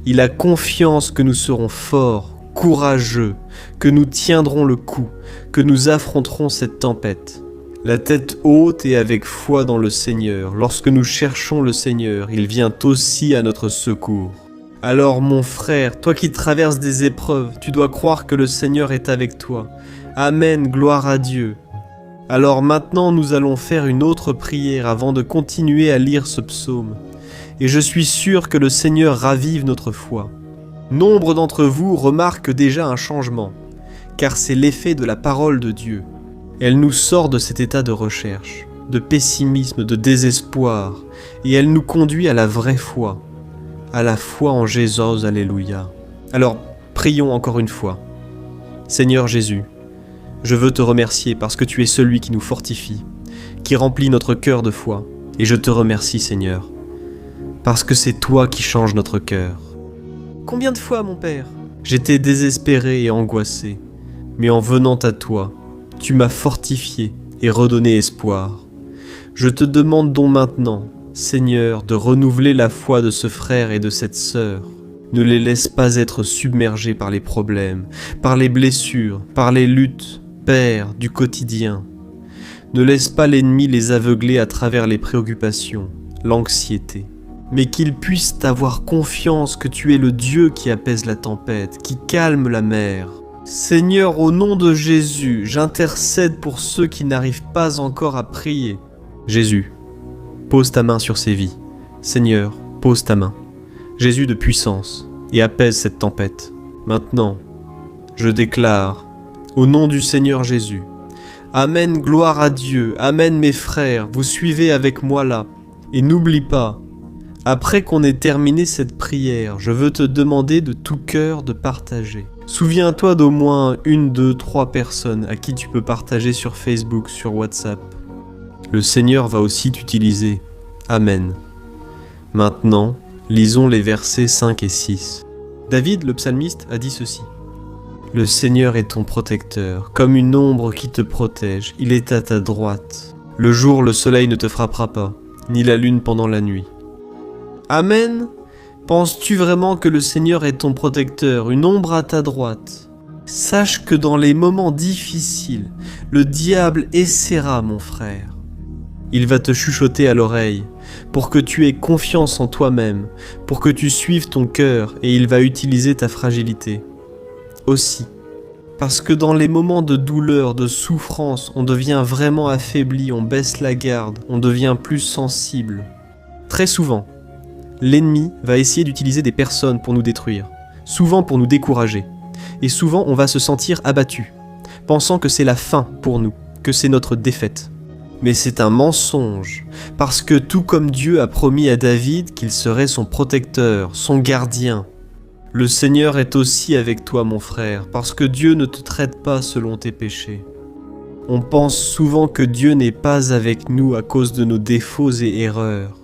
Il a confiance que nous serons forts, courageux, que nous tiendrons le coup, que nous affronterons cette tempête. La tête haute et avec foi dans le Seigneur. Lorsque nous cherchons le Seigneur, il vient aussi à notre secours. Alors mon frère, toi qui traverses des épreuves, tu dois croire que le Seigneur est avec toi. Amen, gloire à Dieu. Alors maintenant nous allons faire une autre prière avant de continuer à lire ce psaume. Et je suis sûr que le Seigneur ravive notre foi. Nombre d'entre vous remarquent déjà un changement, car c'est l'effet de la parole de Dieu. Elle nous sort de cet état de recherche, de pessimisme, de désespoir, et elle nous conduit à la vraie foi, à la foi en Jésus, alléluia. Alors, prions encore une fois. Seigneur Jésus, je veux te remercier parce que tu es celui qui nous fortifie, qui remplit notre cœur de foi, et je te remercie Seigneur, parce que c'est toi qui changes notre cœur. Combien de fois, mon Père, j'étais désespéré et angoissé, mais en venant à toi, tu m'as fortifié et redonné espoir. Je te demande donc maintenant, Seigneur, de renouveler la foi de ce frère et de cette sœur. Ne les laisse pas être submergés par les problèmes, par les blessures, par les luttes, Père, du quotidien. Ne laisse pas l'ennemi les aveugler à travers les préoccupations, l'anxiété, mais qu'ils puissent avoir confiance que tu es le Dieu qui apaise la tempête, qui calme la mer. Seigneur, au nom de Jésus, j'intercède pour ceux qui n'arrivent pas encore à prier. Jésus, pose ta main sur ces vies. Seigneur, pose ta main. Jésus de puissance, et apaise cette tempête. Maintenant, je déclare, au nom du Seigneur Jésus, Amen, gloire à Dieu, Amen mes frères, vous suivez avec moi là. Et n'oublie pas, après qu'on ait terminé cette prière, je veux te demander de tout cœur de partager. Souviens-toi d'au moins 1, 2, 3 personnes à qui tu peux partager sur Facebook, sur WhatsApp. Le Seigneur va aussi t'utiliser. Amen. Maintenant, lisons les versets 5 et 6. David, le psalmiste, a dit ceci. Le Seigneur est ton protecteur, comme une ombre qui te protège, il est à ta droite. Le jour, le soleil ne te frappera pas, ni la lune pendant la nuit. Amen. Penses-tu vraiment que le Seigneur est ton protecteur, une ombre à ta droite? Sache que dans les moments difficiles, le diable essaiera, mon frère. Il va te chuchoter à l'oreille, pour que tu aies confiance en toi-même, pour que tu suives ton cœur, et il va utiliser ta fragilité. Aussi, parce que dans les moments de douleur, de souffrance, on devient vraiment affaibli, on baisse la garde, on devient plus sensible. Très souvent, l'ennemi va essayer d'utiliser des personnes pour nous détruire, souvent pour nous décourager, et souvent on va se sentir abattu, pensant que c'est la fin pour nous, que c'est notre défaite. Mais c'est un mensonge, parce que tout comme Dieu a promis à David qu'il serait son protecteur, son gardien, le Seigneur est aussi avec toi, mon frère, parce que Dieu ne te traite pas selon tes péchés. On pense souvent que Dieu n'est pas avec nous à cause de nos défauts et erreurs.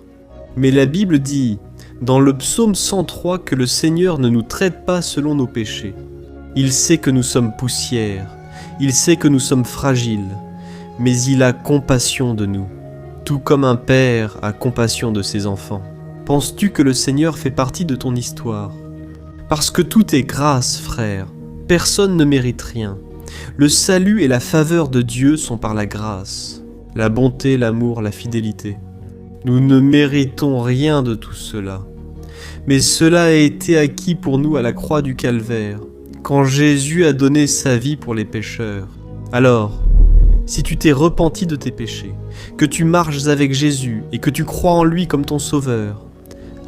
Mais la Bible dit, dans le psaume 103, que le Seigneur ne nous traite pas selon nos péchés. Il sait que nous sommes poussière, il sait que nous sommes fragiles, mais il a compassion de nous, tout comme un père a compassion de ses enfants. Penses-tu que le Seigneur fait partie de ton histoire ? Parce que tout est grâce, frère. Personne ne mérite rien. Le salut et la faveur de Dieu sont par la grâce, la bonté, l'amour, la fidélité. Nous ne méritons rien de tout cela. Mais cela a été acquis pour nous à la croix du Calvaire, quand Jésus a donné sa vie pour les pécheurs. Alors, si tu t'es repenti de tes péchés, que tu marches avec Jésus et que tu crois en lui comme ton sauveur,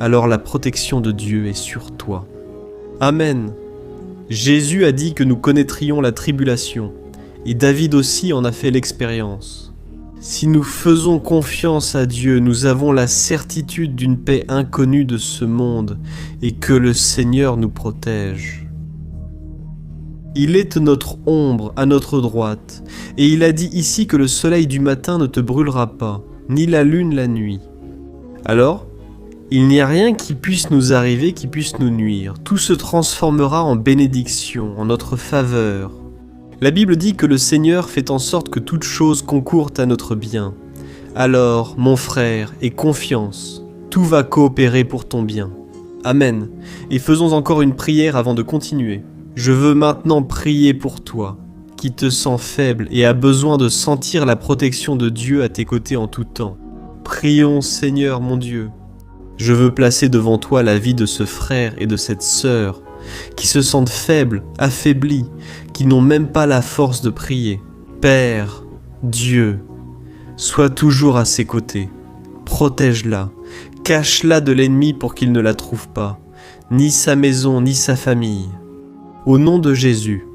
alors la protection de Dieu est sur toi. Amen. Jésus a dit que nous connaîtrions la tribulation, et David aussi en a fait l'expérience. Si nous faisons confiance à Dieu, nous avons la certitude d'une paix inconnue de ce monde, et que le Seigneur nous protège. Il est notre ombre à notre droite, et il a dit ici que le soleil du matin ne te brûlera pas, ni la lune la nuit. Alors, il n'y a rien qui puisse nous arriver, qui puisse nous nuire. Tout se transformera en bénédiction, en notre faveur. La Bible dit que le Seigneur fait en sorte que toute chose concourt à notre bien. Alors, mon frère, aie confiance, tout va coopérer pour ton bien. Amen. Et faisons encore une prière avant de continuer. Je veux maintenant prier pour toi, qui te sens faible et a besoin de sentir la protection de Dieu à tes côtés en tout temps. Prions, Seigneur mon Dieu. Je veux placer devant toi la vie de ce frère et de cette sœur, qui se sentent faibles, affaiblis, qui n'ont même pas la force de prier. Père, Dieu, sois toujours à ses côtés. Protège-la, cache-la de l'ennemi pour qu'il ne la trouve pas, ni sa maison, ni sa famille. Au nom de Jésus,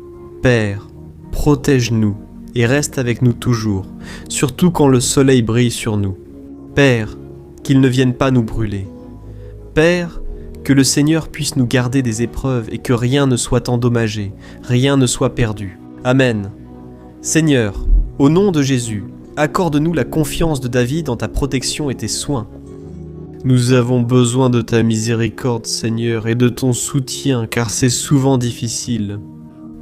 Père, protège-nous et reste avec nous toujours, surtout quand le soleil brille sur nous. Père, qu'il ne vienne pas nous brûler. Père, que le Seigneur puisse nous garder des épreuves et que rien ne soit endommagé, rien ne soit perdu. Amen. Seigneur, au nom de Jésus, accorde-nous la confiance de David en ta protection et tes soins. Nous avons besoin de ta miséricorde, Seigneur, et de ton soutien, car c'est souvent difficile.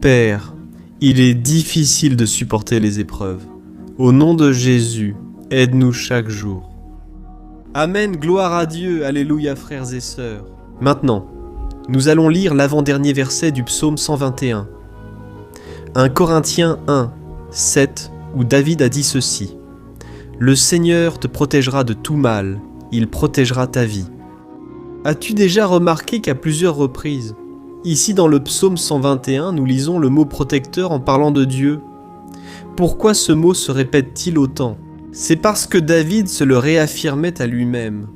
Père, il est difficile de supporter les épreuves. Au nom de Jésus, aide-nous chaque jour. Amen, gloire à Dieu, alléluia frères et sœurs. Maintenant, nous allons lire l'avant-dernier verset du psaume 121. 1 Corinthiens 1, 7, où David a dit ceci. « Le Seigneur te protégera de tout mal, il protégera ta vie. » As-tu déjà remarqué qu'à plusieurs reprises, ici dans le psaume 121, nous lisons le mot protecteur en parlant de Dieu? Pourquoi ce mot se répète-t-il autant? C'est parce que David se le réaffirmait à lui-même,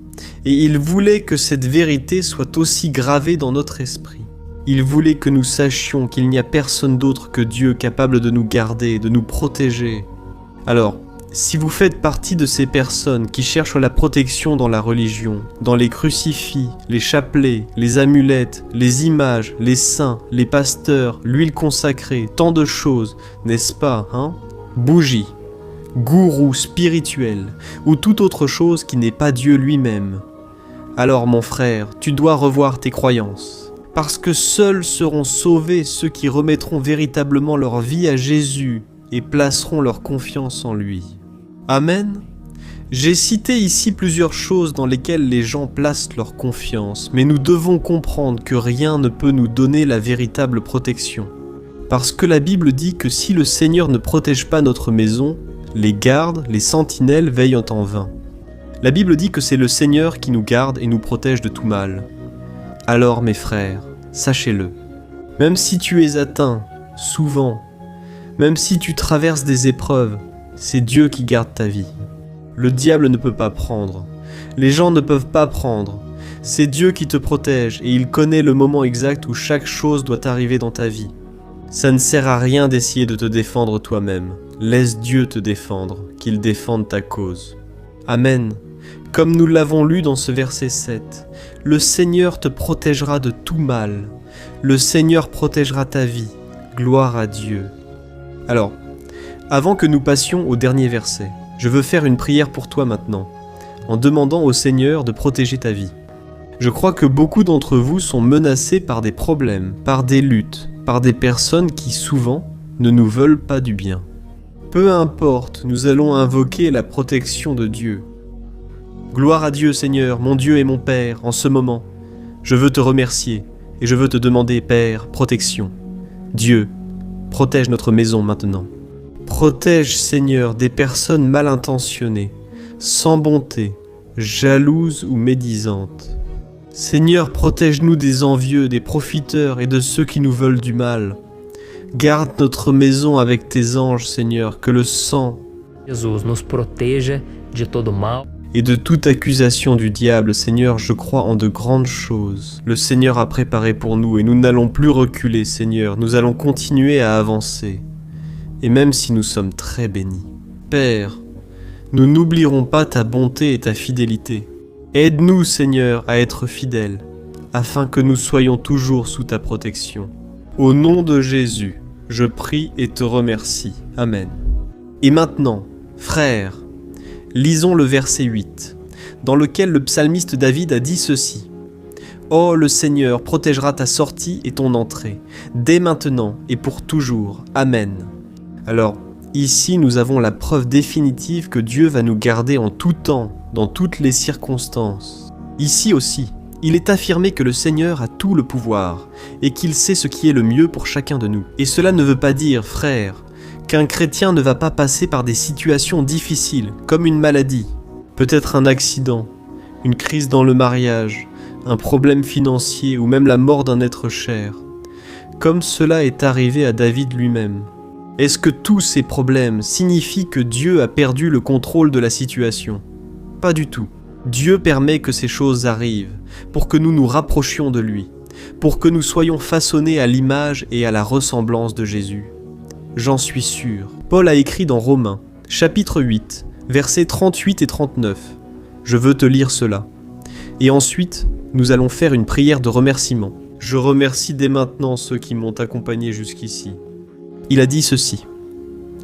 et il voulait que cette vérité soit aussi gravée dans notre esprit. Il voulait que nous sachions qu'il n'y a personne d'autre que Dieu capable de nous garder, de nous protéger. Alors, si vous faites partie de ces personnes qui cherchent la protection dans la religion, dans les crucifix, les chapelets, les amulettes, les images, les saints, les pasteurs, l'huile consacrée, tant de choses, n'est-ce pas, hein? Bougies, gourou spirituel, ou toute autre chose qui n'est pas Dieu lui-même. Alors mon frère, tu dois revoir tes croyances, parce que seuls seront sauvés ceux qui remettront véritablement leur vie à Jésus et placeront leur confiance en lui. Amen. J'ai cité ici plusieurs choses dans lesquelles les gens placent leur confiance, mais nous devons comprendre que rien ne peut nous donner la véritable protection. Parce que la Bible dit que si le Seigneur ne protège pas notre maison, les gardes, les sentinelles veillent en vain. La Bible dit que c'est le Seigneur qui nous garde et nous protège de tout mal. Alors mes frères, sachez-le, même si tu es atteint, souvent, même si tu traverses des épreuves, c'est Dieu qui garde ta vie. Le diable ne peut pas prendre, les gens ne peuvent pas prendre, c'est Dieu qui te protège et il connaît le moment exact où chaque chose doit arriver dans ta vie. Ça ne sert à rien d'essayer de te défendre toi-même. Laisse Dieu te défendre, qu'il défende ta cause. Amen. Comme nous l'avons lu dans ce verset 7, le Seigneur te protégera de tout mal. Le Seigneur protégera ta vie. Gloire à Dieu. Alors, avant que nous passions au dernier verset, je veux faire une prière pour toi maintenant, en demandant au Seigneur de protéger ta vie. Je crois que beaucoup d'entre vous sont menacés par des problèmes, par des luttes, par des personnes qui souvent ne nous veulent pas du bien. Peu importe, nous allons invoquer la protection de Dieu. Gloire à Dieu, Seigneur, mon Dieu et mon Père, en ce moment. Je veux te remercier et je veux te demander, Père, protection. Dieu, protège notre maison maintenant. Protège, Seigneur, des personnes mal intentionnées, sans bonté, jalouses ou médisantes. Seigneur, protège-nous des envieux, des profiteurs et de ceux qui nous veulent du mal. Garde notre maison avec tes anges, Seigneur, que le sang Jesus nos proteja de todo mal. Et de toute accusation du diable, Seigneur, je crois en de grandes choses. Le Seigneur a préparé pour nous et nous n'allons plus reculer, Seigneur. Nous allons continuer à avancer. Et même si nous sommes très bénis. Père, nous n'oublierons pas ta bonté et ta fidélité. Aide-nous, Seigneur, à être fidèles, afin que nous soyons toujours sous ta protection. Au nom de Jésus, je prie et te remercie. Amen. Et maintenant, frères, lisons le verset 8, dans lequel le psalmiste David a dit ceci. « Oh, le Seigneur protégera ta sortie et ton entrée, dès maintenant et pour toujours. Amen. » Alors, ici nous avons la preuve définitive que Dieu va nous garder en tout temps, dans toutes les circonstances. Ici aussi, il est affirmé que le Seigneur a tout le pouvoir et qu'il sait ce qui est le mieux pour chacun de nous. Et cela ne veut pas dire, frères, qu'un chrétien ne va pas passer par des situations difficiles, comme une maladie, peut-être un accident, une crise dans le mariage, un problème financier ou même la mort d'un être cher, comme cela est arrivé à David lui-même. Est-ce que tous ces problèmes signifient que Dieu a perdu le contrôle de la situation? Pas du tout. Dieu permet que ces choses arrivent pour que nous nous rapprochions de lui, pour que nous soyons façonnés à l'image et à la ressemblance de Jésus. J'en suis sûr. Paul a écrit dans Romains, chapitre 8, versets 38 et 39. Je veux te lire cela. Et ensuite, nous allons faire une prière de remerciement. Je remercie dès maintenant ceux qui m'ont accompagné jusqu'ici. Il a dit ceci.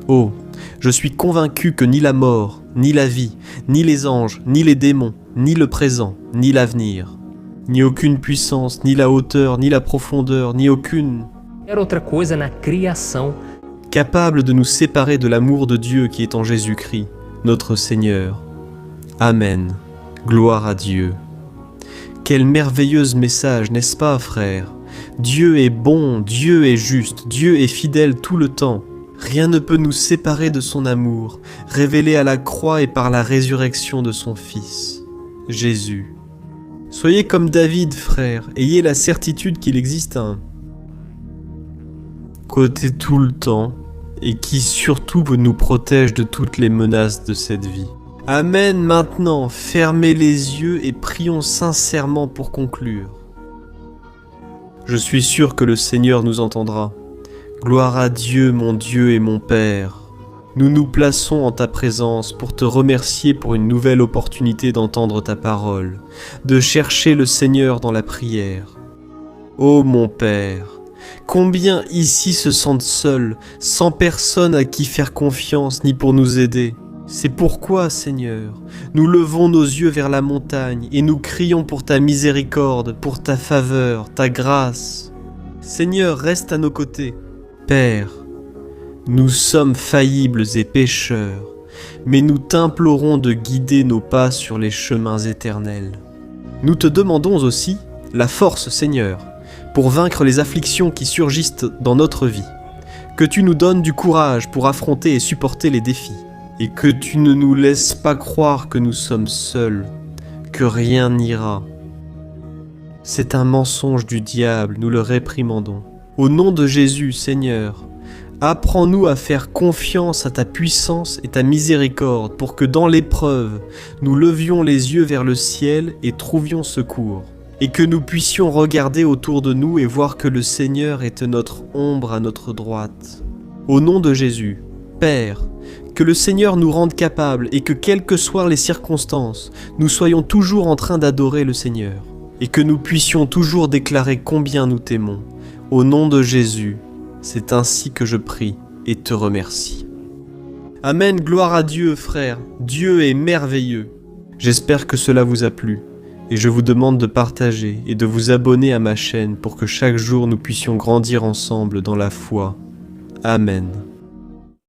Oh, je suis convaincu que ni la mort, ni la vie, ni les anges, ni les démons, ni le présent, ni l'avenir, ni aucune puissance, ni la hauteur, ni la profondeur, ni aucune outra coisa na criação capable de nous séparer de l'amour de Dieu qui est en Jésus-Christ, notre Seigneur. Amen. Gloire à Dieu. Quel merveilleux message, n'est-ce pas, frère? Dieu est bon, Dieu est juste, Dieu est fidèle tout le temps. Rien ne peut nous séparer de son amour, révélé à la croix et par la résurrection de son Fils, Jésus. Soyez comme David, frère, ayez la certitude qu'il existe un côté tout le temps et qui surtout nous protège de toutes les menaces de cette vie. Amen. Maintenant, fermez les yeux et prions sincèrement pour conclure. Je suis sûr que le Seigneur nous entendra. Gloire à Dieu, mon Dieu et mon Père. Nous nous plaçons en ta présence pour te remercier pour une nouvelle opportunité d'entendre ta parole, de chercher le Seigneur dans la prière. Ô mon Père, combien ici se sentent seuls, sans personne à qui faire confiance ni pour nous aider. C'est pourquoi, Seigneur, nous levons nos yeux vers la montagne et nous crions pour ta miséricorde, pour ta faveur, ta grâce. Seigneur, reste à nos côtés. Père, nous sommes faillibles et pécheurs, mais nous t'implorons de guider nos pas sur les chemins éternels. Nous te demandons aussi la force, Seigneur, pour vaincre les afflictions qui surgissent dans notre vie, que tu nous donnes du courage pour affronter et supporter les défis, et que tu ne nous laisses pas croire que nous sommes seuls, que rien n'ira. C'est un mensonge du diable, nous le réprimandons. Au nom de Jésus, Seigneur, apprends-nous à faire confiance à ta puissance et ta miséricorde pour que dans l'épreuve, nous levions les yeux vers le ciel et trouvions secours, et que nous puissions regarder autour de nous et voir que le Seigneur est notre ombre à notre droite. Au nom de Jésus, Père, que le Seigneur nous rende capables et que quelles que soient les circonstances, nous soyons toujours en train d'adorer le Seigneur, et que nous puissions toujours déclarer combien nous t'aimons. Au nom de Jésus, c'est ainsi que je prie et te remercie. Amen, gloire à Dieu, frère. Dieu est merveilleux. J'espère que cela vous a plu et je vous demande de partager et de vous abonner à ma chaîne pour que chaque jour nous puissions grandir ensemble dans la foi. Amen.